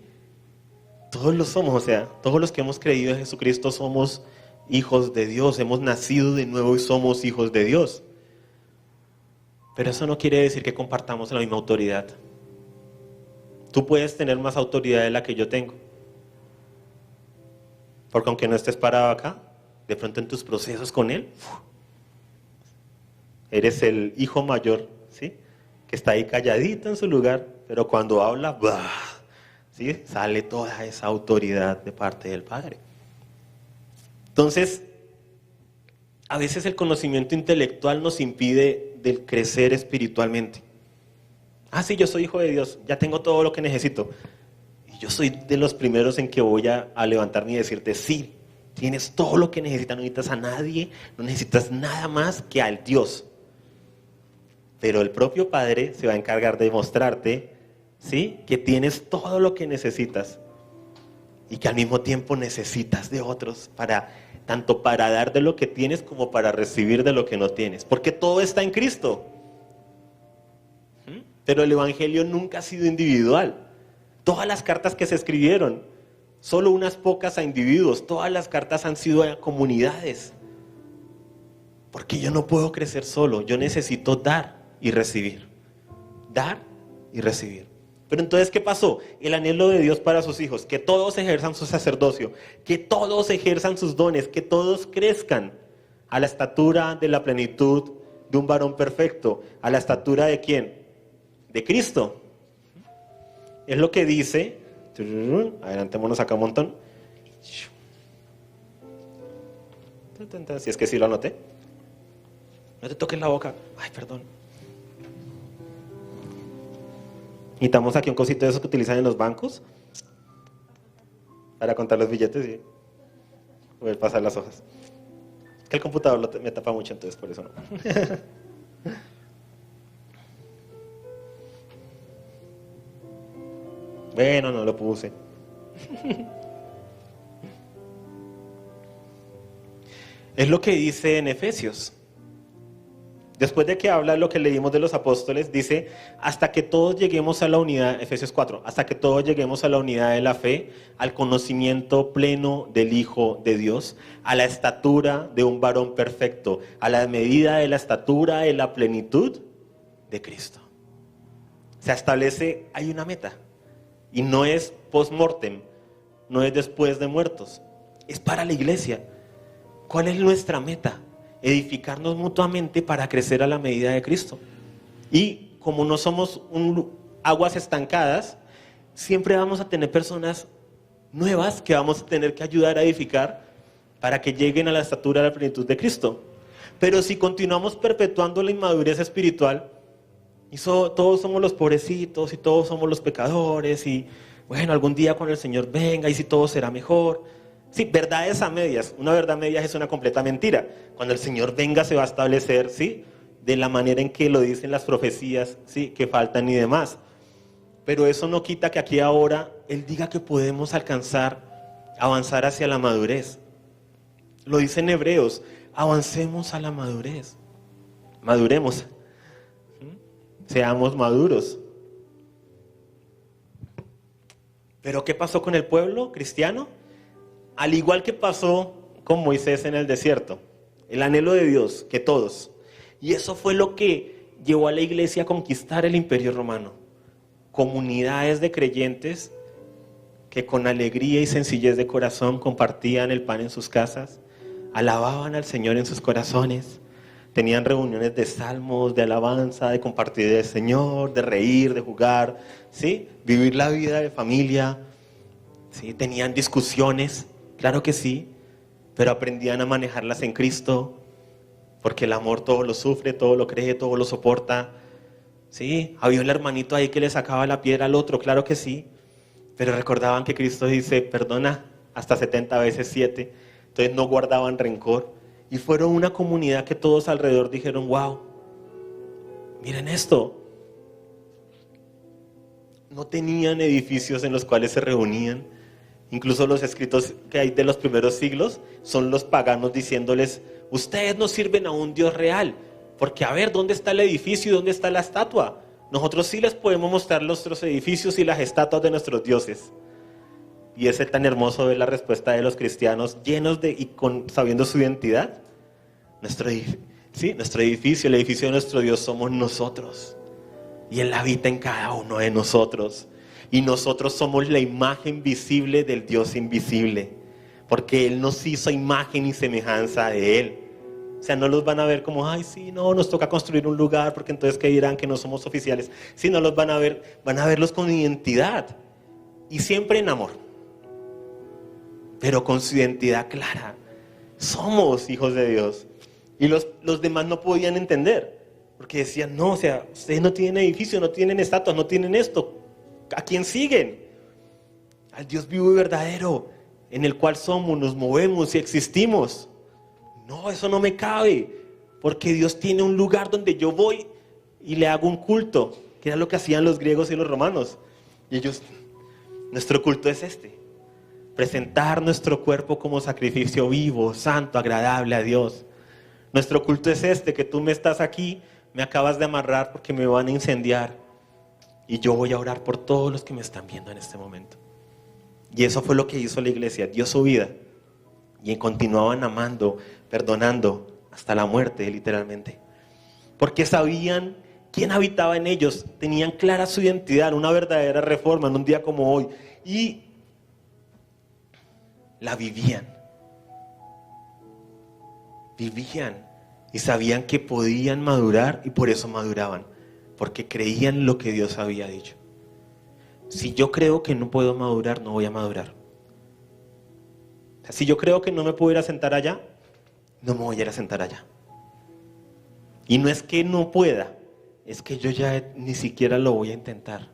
Todos lo somos, o sea, todos los que hemos creído en Jesucristo somos hijos de Dios. Hemos nacido de nuevo y somos hijos de Dios. Pero eso no quiere decir que compartamos la misma autoridad. Tú puedes tener más autoridad de la que yo tengo. Porque aunque no estés parado acá, de pronto en tus procesos con Él, eres el hijo mayor, ¿sí? Que está ahí calladito en su lugar, pero cuando habla, ¡bah! ¿Sí? Sale toda esa autoridad de parte del Padre. Entonces, a veces el conocimiento intelectual nos impide del crecer espiritualmente. Ah, sí, yo soy hijo de Dios, ya tengo todo lo que necesito. Y yo soy de los primeros en que voy a levantarme y decirte, sí, tienes todo lo que necesitas, no necesitas a nadie, no necesitas nada más que al Dios. Pero el propio Padre se va a encargar de mostrarte, ¿sí?, que tienes todo lo que necesitas y que al mismo tiempo necesitas de otros tanto para dar de lo que tienes como para recibir de lo que no tienes, porque todo está en Cristo. Pero el evangelio nunca ha sido individual. Todas las cartas que se escribieron, solo unas pocas a individuos, todas las cartas han sido a comunidades. Porque yo no puedo crecer solo, yo necesito dar y recibir. Dar y recibir. Pero entonces, ¿qué pasó? El anhelo de Dios para sus hijos, que todos ejerzan su sacerdocio, que todos ejerzan sus dones, que todos crezcan a la estatura de la plenitud de un varón perfecto. ¿A la estatura de quién? De Cristo. Es lo que dice, adelantémonos acá un montón. Si es que sí lo anoté. No te toques la boca. Ay, perdón. Necesitamos aquí un cosito de esos que utilizan en los bancos para contar los billetes y poder pasar las hojas. Es que el computador me tapa mucho, entonces por eso no. Bueno, no lo puse. Es lo que dice en Efesios. Después de que habla lo que leímos de los apóstoles, dice, hasta que todos lleguemos a la unidad, Efesios 4, hasta que todos lleguemos a la unidad de la fe, al conocimiento pleno del Hijo de Dios, a la estatura de un varón perfecto, a la medida de la estatura de la plenitud de Cristo. Se establece, hay una meta, y no es post-mortem, no es después de muertos, es para la iglesia. ¿Cuál es nuestra meta? Edificarnos mutuamente para crecer a la medida de Cristo. Y como no somos aguas estancadas, siempre vamos a tener personas nuevas que vamos a tener que ayudar a edificar para que lleguen a la estatura de la plenitud de Cristo. Pero si continuamos perpetuando la inmadurez espiritual, y todos somos los pobrecitos y todos somos los pecadores, y bueno, algún día cuando el Señor venga y si todo será mejor. Sí, verdades a medias. Una verdad a medias es una completa mentira. Cuando el Señor venga se va a establecer, ¿sí?, de la manera en que lo dicen las profecías, ¿sí?, que faltan y demás. Pero eso no quita que aquí ahora Él diga que podemos avanzar hacia la madurez. Lo dice en Hebreos, avancemos a la madurez. Maduremos. Seamos maduros. ¿Pero qué pasó con el pueblo cristiano? Al igual que pasó con Moisés en el desierto, el anhelo de Dios, que todos. Y eso fue lo que llevó a la iglesia a conquistar el imperio romano. Comunidades de creyentes que con alegría y sencillez de corazón compartían el pan en sus casas, alababan al Señor en sus corazones, tenían reuniones de salmos, de alabanza, de compartir del Señor, de reír, de jugar, ¿sí?, vivir la vida de familia, ¿sí?, tenían discusiones. Claro que sí, pero aprendían a manejarlas en Cristo, porque el amor todo lo sufre, todo lo cree, todo lo soporta. Sí, había un hermanito ahí que le sacaba la piedra al otro, claro que sí, pero recordaban que Cristo dice, perdona hasta 70 veces 7, entonces no guardaban rencor, y fueron una comunidad que todos alrededor dijeron, wow, miren esto. No tenían edificios en los cuales se reunían. Incluso los escritos que hay de los primeros siglos son los paganos diciéndoles, ustedes no sirven a un Dios real, porque a ver, ¿dónde está el edificio y dónde está la estatua? Nosotros sí les podemos mostrar nuestros edificios y las estatuas de nuestros dioses. Y es tan hermoso ver la respuesta de los cristianos llenos sabiendo su identidad. Nuestro edificio, el edificio de nuestro Dios somos nosotros. Y Él habita en cada uno de nosotros. Y nosotros somos la imagen visible del Dios invisible, porque Él nos hizo imagen y semejanza de Él. O sea, no los van a ver como, ay, sí, no, nos toca construir un lugar, porque entonces ¿qué dirán? Que no somos oficiales. Sí, no los van a verlos con identidad, y siempre en amor, pero con su identidad clara. Somos hijos de Dios. Y los demás no podían entender. Porque decían, no, o sea, ustedes no tienen edificio, no tienen estatuas, no tienen esto. ¿A quién siguen? Al Dios vivo y verdadero, en el cual somos, nos movemos y existimos. No, eso no me cabe, porque Dios tiene un lugar donde yo voy y le hago un culto, que era lo que hacían los griegos y los romanos. Y ellos, nuestro culto es este: presentar nuestro cuerpo como sacrificio vivo, santo, agradable a Dios. Nuestro culto es este, que tú me estás aquí, me acabas de amarrar porque me van a incendiar. Y yo voy a orar por todos los que me están viendo en este momento. Y eso fue lo que hizo la iglesia, dio su vida. Y continuaban amando, perdonando, hasta la muerte, literalmente. Porque sabían quién habitaba en ellos, tenían clara su identidad, una verdadera reforma en un día como hoy. Y la vivían. Vivían y sabían que podían madurar y por eso maduraban. Porque creían lo que Dios había dicho. Si yo creo que no puedo madurar, no voy a madurar. Si yo creo que no me puedo ir a sentar allá, no me voy a ir a sentar allá. Y no es que no pueda, es que yo ya ni siquiera lo voy a intentar.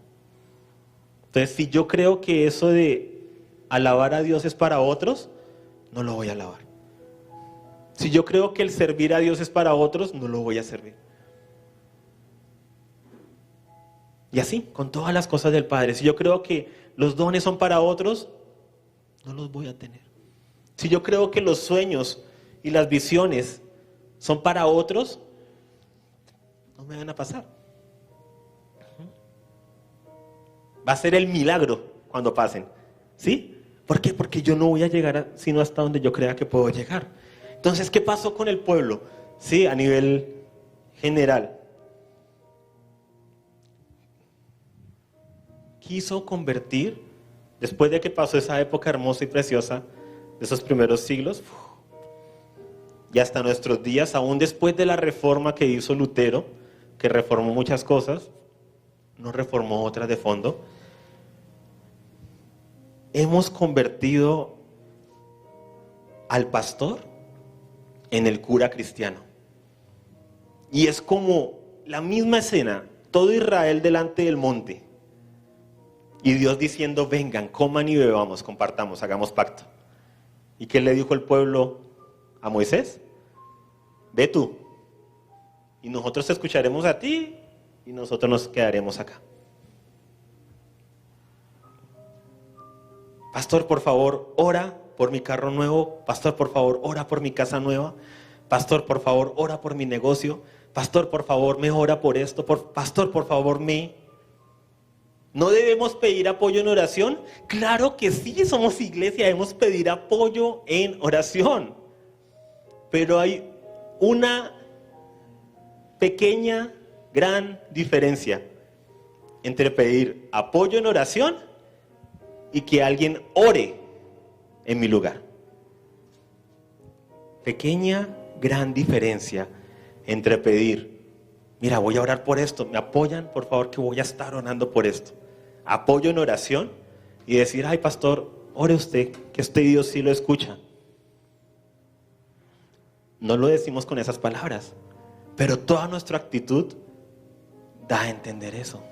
Entonces, si yo creo que eso de alabar a Dios es para otros, no lo voy a alabar. Si yo creo que el servir a Dios es para otros, no lo voy a servir. Y así, con todas las cosas del Padre. Si yo creo que los dones son para otros, no los voy a tener. Si yo creo que los sueños y las visiones son para otros, no me van a pasar. Va a ser el milagro cuando pasen. ¿Sí? ¿Por qué? Porque yo no voy a llegar sino hasta donde yo crea que puedo llegar. Entonces, ¿qué pasó con el pueblo? Sí, a nivel general. Quiso convertir, después de que pasó esa época hermosa y preciosa de esos primeros siglos, y hasta nuestros días, aún después de la reforma que hizo Lutero, que reformó muchas cosas, no reformó otras de fondo, hemos convertido al pastor en el cura cristiano. Y es como la misma escena, todo Israel delante del monte, y Dios diciendo, vengan, coman y bebamos, compartamos, hagamos pacto. ¿Y qué le dijo el pueblo a Moisés? Ve tú, y nosotros te escucharemos a ti, y nosotros nos quedaremos acá. Pastor, por favor, ora por mi carro nuevo. Pastor, por favor, ora por mi casa nueva. Pastor, por favor, ora por mi negocio. Pastor, por favor, me ora por esto. Pastor, por favor, me... ¿No debemos pedir apoyo en oración? Claro que sí, somos iglesia, debemos pedir apoyo en oración. Pero hay una pequeña, gran diferencia entre pedir apoyo en oración y que alguien ore en mi lugar. Pequeña, gran diferencia entre pedir, mira, voy a orar por esto, ¿me apoyan? Por favor, que voy a estar orando por esto. Apoyo en oración y decir, ay pastor, ore usted, que este Dios sí lo escucha. No lo decimos con esas palabras, pero toda nuestra actitud da a entender eso.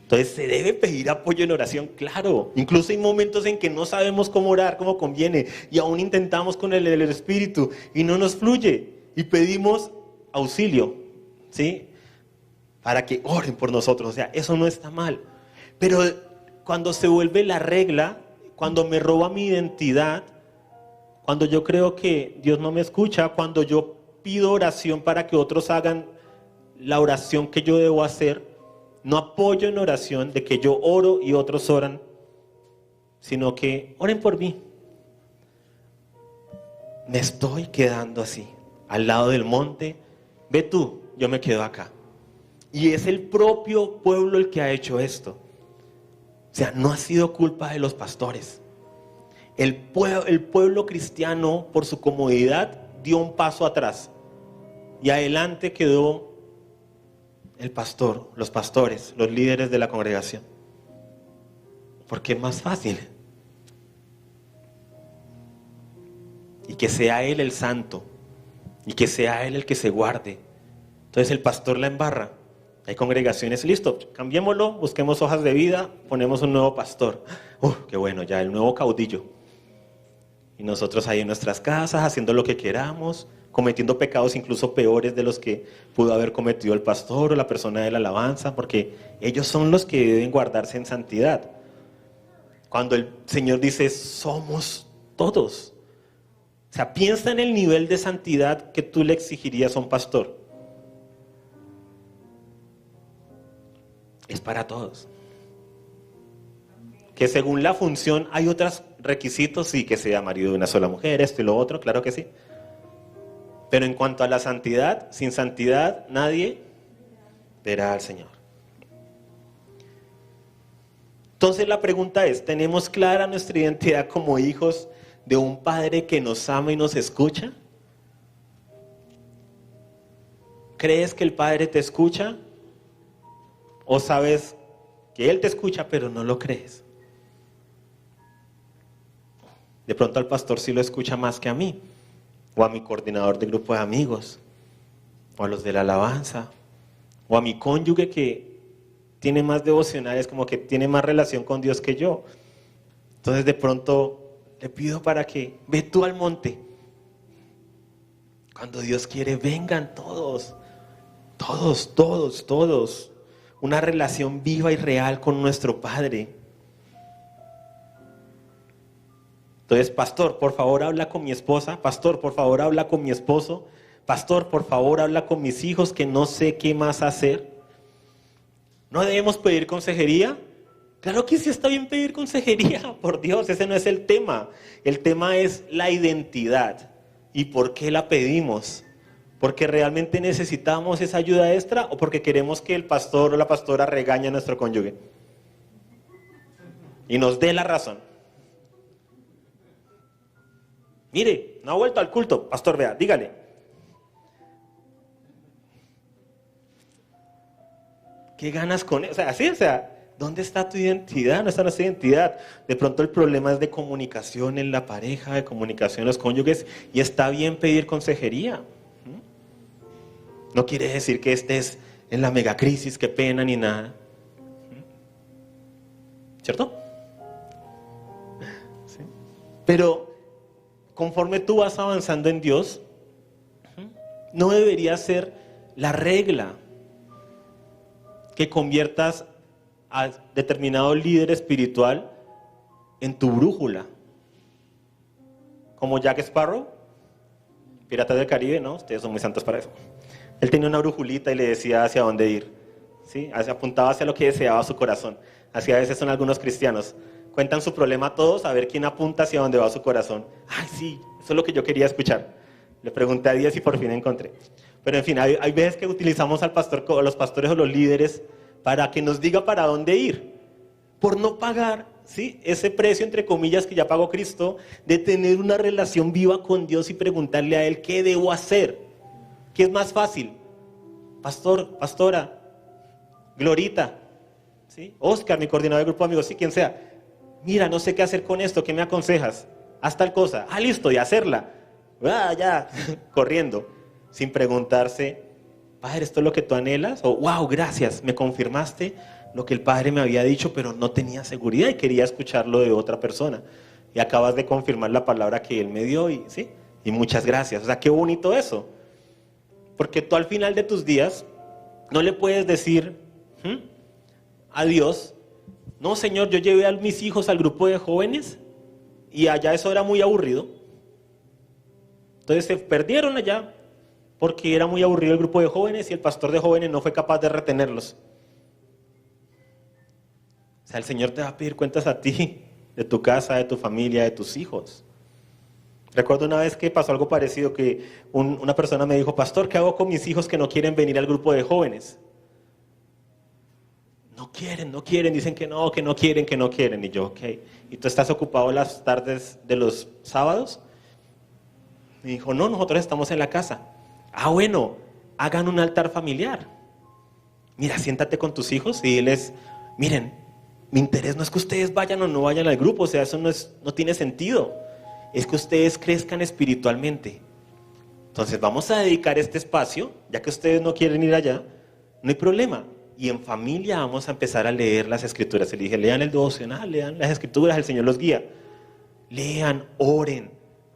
Entonces se debe pedir apoyo en oración, claro. Incluso hay momentos en que no sabemos cómo orar, cómo conviene, y aún intentamos con el Espíritu y no nos fluye, y pedimos auxilio, ¿sí? Para que oren por nosotros. O sea, eso no está mal. Pero cuando se vuelve la regla, cuando me roba mi identidad, cuando yo creo que Dios no me escucha, cuando yo pido oración para que otros hagan la oración que yo debo hacer, no apoyo en oración de que yo oro y otros oran, sino que oren por mí. Me estoy quedando así, al lado del monte. Ve tú, yo me quedo acá. Y es el propio pueblo el que ha hecho esto. O sea, no ha sido culpa de los pastores. El pueblo cristiano, por su comodidad, dio un paso atrás. Y adelante quedó el pastor, los pastores, los líderes de la congregación. Porque es más fácil. Y que sea Él el santo. Y que sea Él el que se guarde. Entonces el pastor la embarra. Hay congregaciones, listo, cambiémoslo, busquemos hojas de vida, ponemos un nuevo pastor. Qué bueno, ya el nuevo caudillo. Y nosotros ahí en nuestras casas, haciendo lo que queramos, cometiendo pecados incluso peores de los que pudo haber cometido el pastor o la persona de la alabanza, porque ellos son los que deben guardarse en santidad. Cuando el Señor dice, somos todos. O sea, piensa en el nivel de santidad que tú le exigirías a un pastor. Es para todos. Que según la función hay otros requisitos, sí, que sea marido de una sola mujer, esto y lo otro, claro que sí. Pero en cuanto a la santidad, sin santidad nadie verá al Señor. Entonces la pregunta es, ¿tenemos clara nuestra identidad como hijos de un Padre que nos ama y nos escucha? ¿Crees que el Padre te escucha? ¿O sabes que Él te escucha pero no lo crees? De pronto al pastor sí lo escucha más que a mí, o a mi coordinador de grupo de amigos, o a los de la alabanza, o a mi cónyuge que tiene más devocionales, como que tiene más relación con Dios que yo. Entonces de pronto le pido para que ve tú al monte. Cuando Dios quiere, vengan todos, todos, todos, todos. Una relación viva y real con nuestro Padre. Entonces, pastor, por favor habla con mi esposa. Pastor, por favor habla con mi esposo. Pastor, por favor habla con mis hijos que no sé qué más hacer. ¿No debemos pedir consejería? Claro que sí está bien pedir consejería, por Dios, ese no es el tema. El tema es la identidad. ¿Y por qué la pedimos? ¿Porque realmente necesitamos esa ayuda extra o porque queremos que el pastor o la pastora regañe a nuestro cónyuge y nos dé la razón? Mire, no ha vuelto al culto, pastor, vea, dígale. ¿Qué ganas con eso? O sea, así, ¿dónde está tu identidad? No está nuestra identidad. De pronto el problema es de comunicación en la pareja, de comunicación en los cónyuges, y está bien pedir consejería. No quiere decir que estés en la megacrisis, qué pena, ni nada. ¿Cierto? ¿Sí? Pero conforme tú vas avanzando en Dios, no debería ser la regla que conviertas a determinado líder espiritual en tu brújula. Como Jack Sparrow, Piratas del Caribe, ¿no? Ustedes son muy santos para eso. Él tenía una brújulita y le decía hacia dónde ir, ¿sí? Apuntaba hacia lo que deseaba su corazón. Así a veces son algunos cristianos. Cuentan su problema a todos, a ver quién apunta hacia dónde va su corazón. Ay, sí, eso es lo que yo quería escuchar. Le pregunté a 10 y por fin encontré. Pero en fin, hay veces que utilizamos al pastor, los pastores o los líderes para que nos diga para dónde ir. Por no pagar, ¿sí?, ese precio, entre comillas, que ya pagó Cristo, de tener una relación viva con Dios y preguntarle a Él qué debo hacer. ¿Qué es más fácil? Pastor, pastora, Glorita, ¿sí? Oscar, mi coordinador de grupo de amigos, sí, quien sea. Mira, no sé qué hacer con esto, ¿qué me aconsejas? Haz tal cosa. Ah, listo, y hacerla. Ya, corriendo, sin preguntarse, Padre, ¿esto es lo que tú anhelas? O, wow, gracias, me confirmaste lo que el Padre me había dicho, pero no tenía seguridad y quería escucharlo de otra persona. Y acabas de confirmar la palabra que Él me dio, y, ¿sí? Y muchas gracias. O sea, qué bonito eso. Porque tú al final de tus días no le puedes decir a Dios, no, Señor, yo llevé a mis hijos al grupo de jóvenes y allá eso era muy aburrido. Entonces se perdieron allá porque era muy aburrido el grupo de jóvenes y el pastor de jóvenes no fue capaz de retenerlos. O sea, el Señor te va a pedir cuentas a ti, de tu casa, de tu familia, de tus hijos. Recuerdo una vez que pasó algo parecido, que una persona me dijo, pastor, ¿qué hago con mis hijos que no quieren venir al grupo de jóvenes? No quieren, dicen que no quieren. Y yo, ok. ¿Y tú estás ocupado las tardes de los sábados? Me dijo, no, nosotros estamos en la casa. Ah, bueno, hagan un altar familiar. Mira, siéntate con tus hijos y diles, miren, mi interés no es que ustedes vayan o no vayan al grupo, o sea, eso no tiene sentido. Es que ustedes crezcan espiritualmente. Entonces vamos a dedicar este espacio, ya que ustedes no quieren ir allá, no hay problema. Y en familia vamos a empezar a leer las escrituras. Le dije, lean el devocional, lean las escrituras, el Señor los guía. Lean, oren,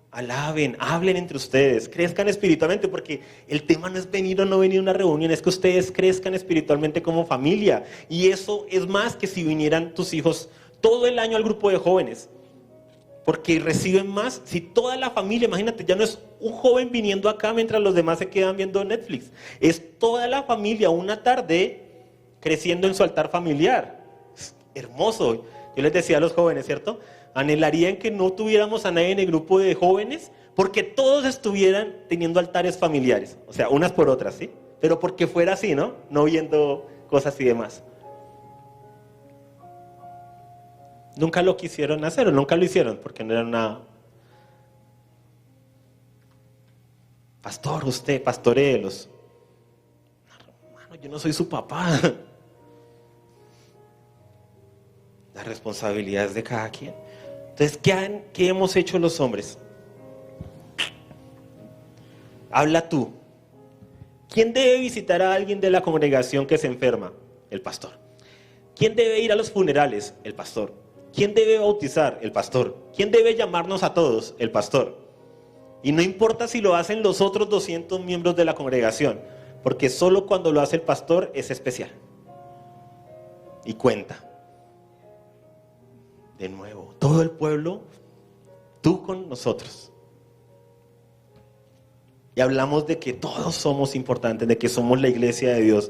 alaben, hablen entre ustedes, crezcan espiritualmente, porque el tema no es venir o no venir a una reunión, es que ustedes crezcan espiritualmente como familia. Y eso es más que si vinieran tus hijos todo el año al grupo de jóvenes. Porque reciben más, si toda la familia, imagínate, ya no es un joven viniendo acá mientras los demás se quedan viendo Netflix. Es toda la familia una tarde creciendo en su altar familiar. Es hermoso. Yo les decía a los jóvenes, ¿cierto? Anhelarían que no tuviéramos a nadie en el grupo de jóvenes porque todos estuvieran teniendo altares familiares. O sea, unas por otras, ¿sí? Pero porque fuera así, ¿no? No viendo cosas y demás. Nunca lo quisieron hacer o nunca lo hicieron porque no era una... Pastor, usted, pastorelos. Hermano, yo no soy su papá. La responsabilidad es de cada quien. Entonces, ¿qué hemos hecho los hombres? Habla tú. ¿Quién debe visitar a alguien de la congregación que se enferma? El pastor. ¿Quién debe ir a los funerales? El pastor. ¿Quién debe bautizar? El pastor. ¿Quién debe llamarnos a todos? El pastor. Y no importa si lo hacen los otros 200 miembros de la congregación, porque solo cuando lo hace el pastor es especial. Y cuenta. De nuevo, todo el pueblo, tú con nosotros. Y hablamos de que todos somos importantes, de que somos la iglesia de Dios.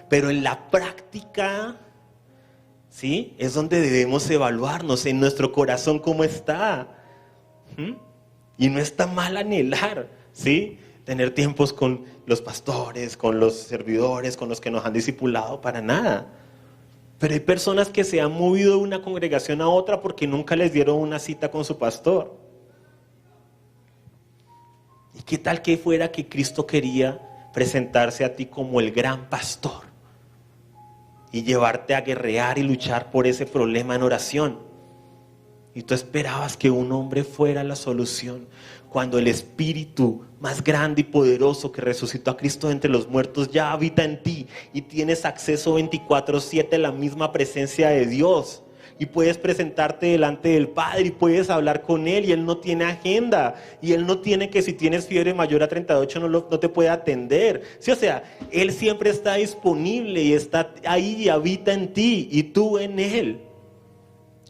Pero en la práctica... ¿sí? Es donde debemos evaluarnos en nuestro corazón cómo está. Y no está mal anhelar, ¿sí? Tener tiempos con los pastores, con los servidores, con los que nos han discipulado, para nada. Pero hay personas que se han movido de una congregación a otra porque nunca les dieron una cita con su pastor. ¿Y qué tal que fuera que Cristo quería presentarse a ti como el gran pastor? Y llevarte a guerrear y luchar por ese problema en oración. Y tú esperabas que un hombre fuera la solución, cuando el Espíritu más grande y poderoso que resucitó a Cristo entre los muertos ya habita en ti y tienes acceso 24/7 a la misma presencia de Dios. Y puedes presentarte delante del Padre y puedes hablar con Él, y Él no tiene agenda, y Él no tiene que si tienes fiebre mayor a 38 no te puede atender. Sí, o sea, Él siempre está disponible y está ahí y habita en ti y tú en Él.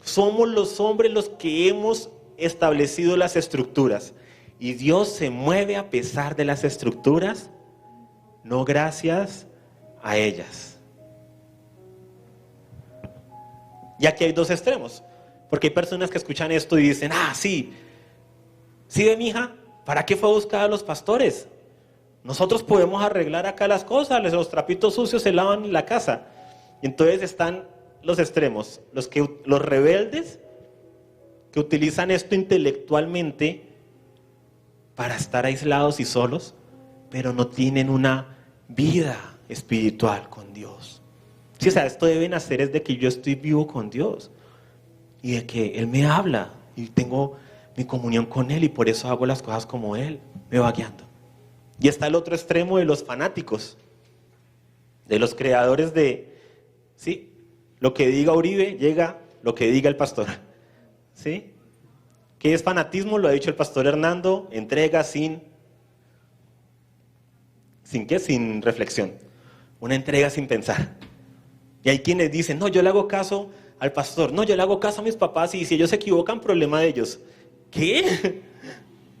Somos los hombres los que hemos establecido las estructuras, y Dios se mueve a pesar de las estructuras, no gracias a ellas. Y aquí hay dos extremos, porque hay personas que escuchan esto y dicen, sí ve mi hija, ¿para qué fue a buscar a los pastores? Nosotros podemos arreglar acá las cosas, los trapitos sucios se lavan en la casa. Y entonces están los extremos, los rebeldes que utilizan esto intelectualmente para estar aislados y solos, pero no tienen una vida espiritual con Dios. Sí, o sea, esto debe nacer es de que yo estoy vivo con Dios y de que Él me habla y tengo mi comunión con Él, y por eso hago las cosas como Él me va guiando. Y está el otro extremo de los fanáticos, de los creadores de, ¿sí? Lo que diga Uribe llega, lo que diga el pastor, ¿sí? ¿Qué es fanatismo? Lo ha dicho el pastor Hernando: entrega sin reflexión, una entrega sin pensar. Y hay quienes dicen, no, yo le hago caso al pastor, no, yo le hago caso a mis papás, y si ellos se equivocan, problema de ellos. ¿Qué?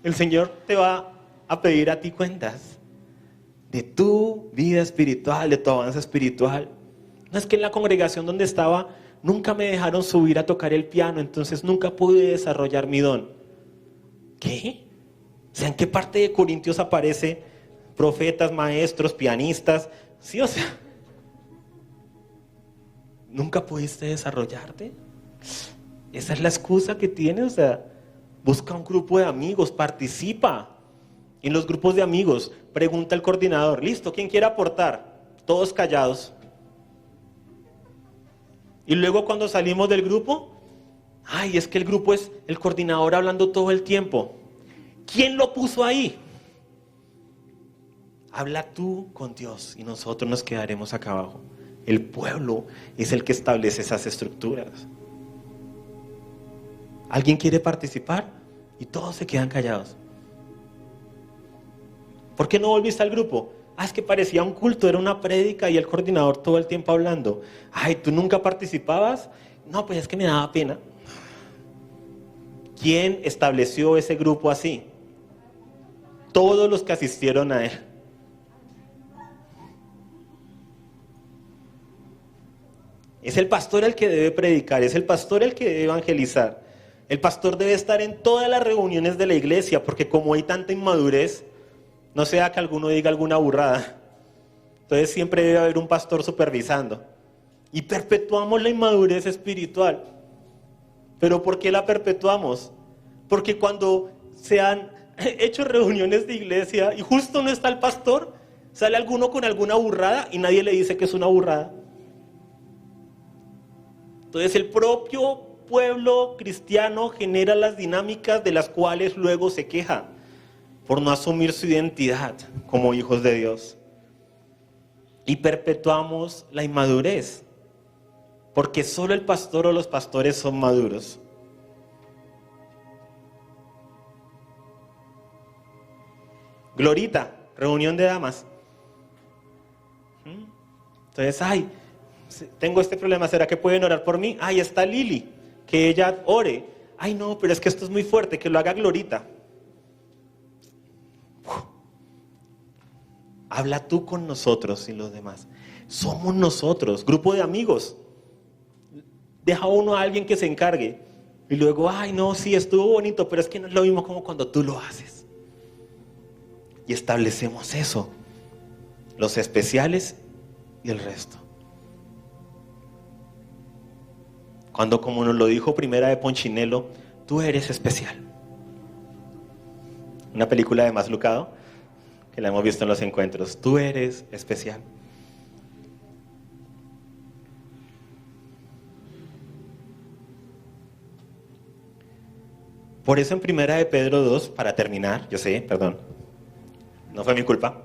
El Señor te va a pedir a ti cuentas de tu vida espiritual, de tu avance espiritual. No es que en la congregación donde estaba nunca me dejaron subir a tocar el piano, entonces nunca pude desarrollar mi don. ¿Qué? O sea, ¿en qué parte de Corintios aparece profetas, maestros, pianistas? Sí, o sea, ¿nunca pudiste desarrollarte? Esa es la excusa que tienes. O sea, busca un grupo de amigos, participa en los grupos de amigos, pregunta al coordinador, listo, ¿quién quiere aportar? Todos callados. Y luego cuando salimos del grupo, es que el grupo es el coordinador hablando todo el tiempo. ¿Quién lo puso ahí? Habla tú con Dios y nosotros nos quedaremos acá abajo. El pueblo es el que establece esas estructuras. ¿Alguien quiere participar? Y todos se quedan callados. ¿Por qué no volviste al grupo? Es que parecía un culto, era una prédica y el coordinador todo el tiempo hablando. Ay, ¿tú nunca participabas? No, pues es que me daba pena. ¿Quién estableció ese grupo así? Todos los que asistieron a él. Es el pastor el que debe predicar, es el pastor el que debe evangelizar. El pastor debe estar en todas las reuniones de la iglesia, porque como hay tanta inmadurez, no sea que alguno diga alguna burrada. Entonces siempre debe haber un pastor supervisando. Y perpetuamos la inmadurez espiritual. ¿Pero por qué la perpetuamos? Porque cuando se han hecho reuniones de iglesia y justo no está el pastor, sale alguno con alguna burrada y nadie le dice que es una burrada. Entonces el propio pueblo cristiano genera las dinámicas de las cuales luego se queja por no asumir su identidad como hijos de Dios. Y perpetuamos la inmadurez, porque solo el pastor o los pastores son maduros. Glorita, reunión de damas. Entonces, tengo este problema, ¿será que pueden orar por mí? Está Lili, que ella ore. No, pero es que esto es muy fuerte, que lo haga Glorita. Habla tú con nosotros y los demás. Somos nosotros, grupo de amigos. Deja uno a alguien que se encargue. Y luego, no, sí, estuvo bonito, pero es que no es lo mismo como cuando tú lo haces. Y establecemos eso. Los especiales y el resto. Cuando, como nos lo dijo Primera de Ponchinelo, tú eres especial. Una película de Más Lucado, que la hemos visto en los encuentros. Tú eres especial. Por eso en Primera de Pedro 2, para terminar, yo sé, perdón, no fue mi culpa.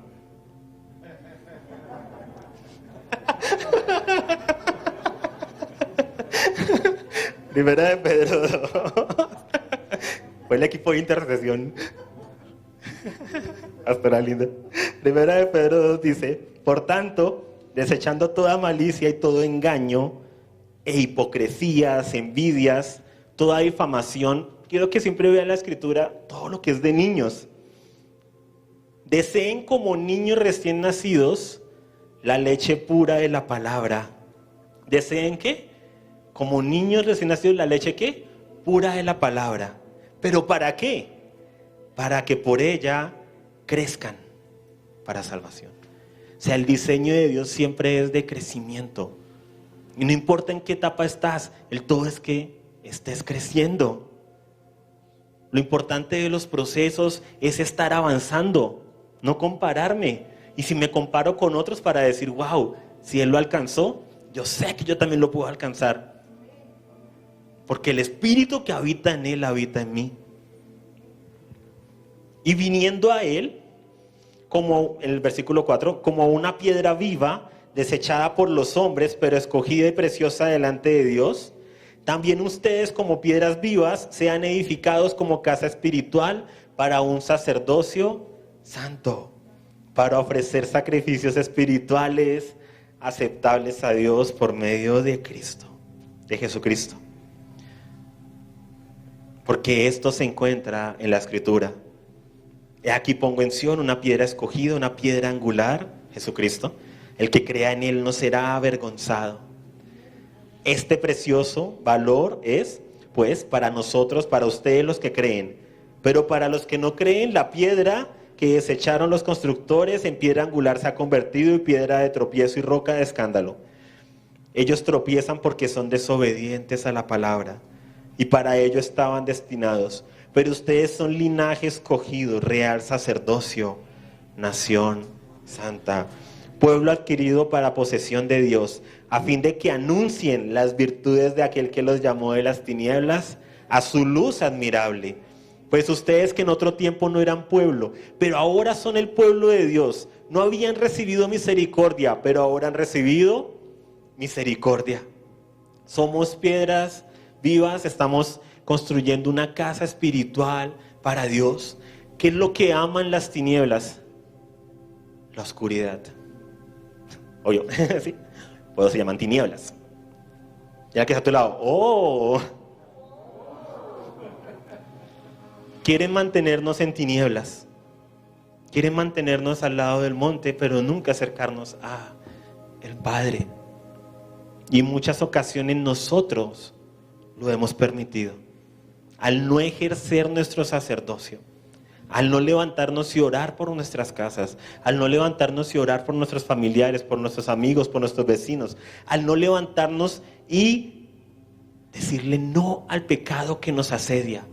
Primera de Pedro 2. Fue el equipo de intercesión. Pastora linda. Primera de Pedro 2 dice: por tanto, desechando toda malicia y todo engaño, e hipocresías, envidias, toda difamación. Quiero que siempre vean la escritura todo lo que es de niños. Deseen como niños recién nacidos la leche pura de la palabra. ¿Deseen qué? Como niños recién nacidos la leche ¿qué? Pura de la palabra. ¿Pero para qué? Para que por ella crezcan para salvación. O sea, el diseño de Dios siempre es de crecimiento. Y no importa en qué etapa estás, el todo es que estés creciendo. Lo importante de los procesos es estar avanzando, no compararme. Y si me comparo con otros para decir, wow, si él lo alcanzó, yo sé que yo también lo puedo alcanzar. Porque el espíritu que habita en él habita en mí. Y viniendo a él, como en el versículo 4, como una piedra viva, desechada por los hombres, pero escogida y preciosa delante de Dios, también ustedes como piedras vivas sean edificados como casa espiritual para un sacerdocio santo, para ofrecer sacrificios espirituales aceptables a Dios por medio de Cristo, de Jesucristo. Porque esto se encuentra en la Escritura. Aquí pongo en Sion una piedra escogida, una piedra angular, Jesucristo. El que crea en él no será avergonzado. Este precioso valor es, pues, para nosotros, para ustedes los que creen. Pero para los que no creen, la piedra que desecharon los constructores en piedra angular se ha convertido en piedra de tropiezo y roca de escándalo. Ellos tropiezan porque son desobedientes a la palabra, y para ello estaban destinados. Pero ustedes son linaje escogido, real sacerdocio, nación santa, pueblo adquirido para posesión de Dios, a fin de que anuncien las virtudes de aquel que los llamó de las tinieblas a su luz admirable. Pues ustedes que en otro tiempo no eran pueblo, pero ahora son el pueblo de Dios, no habían recibido misericordia, pero ahora han recibido misericordia. Somos piedras vivas, estamos construyendo una casa espiritual para Dios. ¿Qué es lo que aman las tinieblas? La oscuridad. Obvio, ¿sí? Por eso se llaman tinieblas. Ya que está a tu lado, ¡oh! Quieren mantenernos en tinieblas. Quieren mantenernos al lado del monte, pero nunca acercarnos a el Padre. Y en muchas ocasiones nosotros lo hemos permitido. Al no ejercer nuestro sacerdocio, al no levantarnos y orar por nuestras casas, al no levantarnos y orar por nuestros familiares, por nuestros amigos, por nuestros vecinos, al no levantarnos y decirle no al pecado que nos asedia,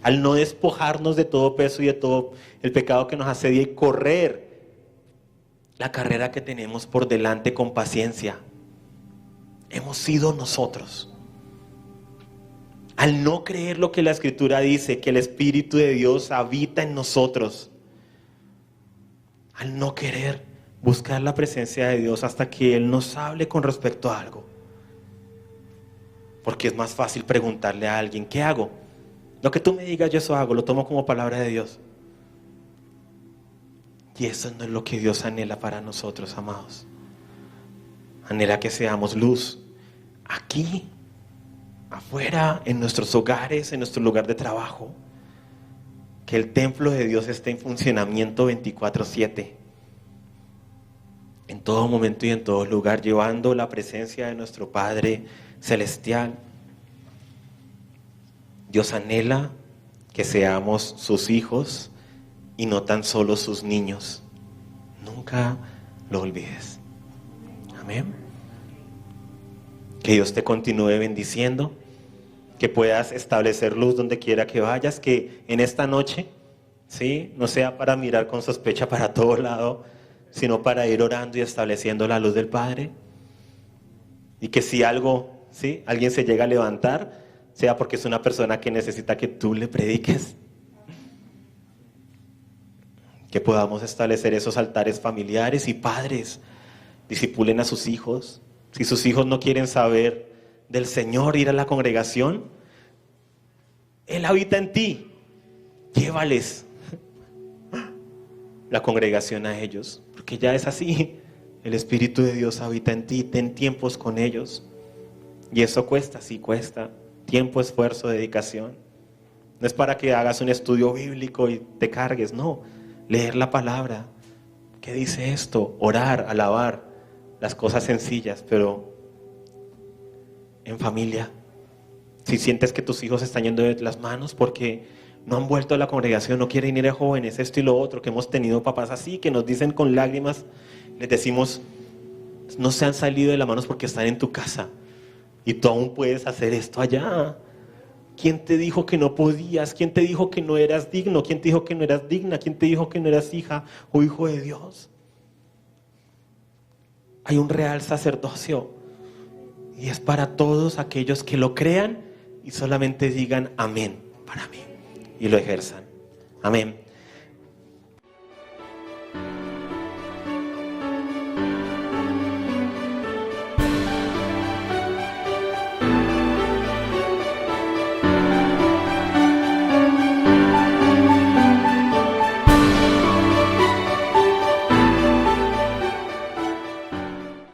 al no despojarnos de todo peso y de todo el pecado que nos asedia y correr la carrera que tenemos por delante con paciencia. Hemos sido nosotros. Al no creer lo que la Escritura dice, que el Espíritu de Dios habita en nosotros, al no querer buscar la presencia de Dios hasta que Él nos hable con respecto a algo, porque es más fácil preguntarle a alguien, ¿qué hago? Lo que tú me digas yo eso hago, lo tomo como palabra de Dios. Y eso no es lo que Dios anhela para nosotros, amados. Anhela que seamos luz aquí, afuera, en nuestros hogares, en nuestro lugar de trabajo. Que el templo de Dios esté en funcionamiento 24/7. En todo momento y en todo lugar, llevando la presencia de nuestro Padre Celestial. Dios anhela que seamos sus hijos y no tan solo sus niños. Nunca lo olvides. Amén. Que Dios te continúe bendiciendo, que puedas establecer luz donde quiera que vayas, que en esta noche, ¿sí?, no sea para mirar con sospecha para todo lado, sino para ir orando y estableciendo la luz del Padre. Y que si algo, ¿sí?, alguien se llega a levantar, sea porque es una persona que necesita que tú le prediques. Que podamos establecer esos altares familiares y padres discipulen a sus hijos. Si sus hijos no quieren saber del Señor, ir a la congregación, Él habita en ti. Llévales la congregación a ellos, porque ya es así. El Espíritu de Dios habita en ti. Ten tiempos con ellos. Y eso cuesta, sí cuesta. Tiempo, esfuerzo, dedicación. No es para que hagas un estudio bíblico y te cargues, no. Leer la palabra. ¿Qué dice esto? Orar, alabar. Las cosas sencillas, pero en familia. Si sientes que tus hijos están yendo de las manos porque no han vuelto a la congregación, no quieren ir a jóvenes, esto y lo otro, que hemos tenido papás así, que nos dicen con lágrimas, les decimos, no se han salido de las manos porque están en tu casa y tú aún puedes hacer esto allá. ¿Quién te dijo que no podías? ¿Quién te dijo que no eras digno? ¿Quién te dijo que no eras digna? ¿Quién te dijo que no eras hija o hijo de Dios? Hay un real sacerdocio y es para todos aquellos que lo crean y solamente digan amén para mí y lo ejerzan. Amén.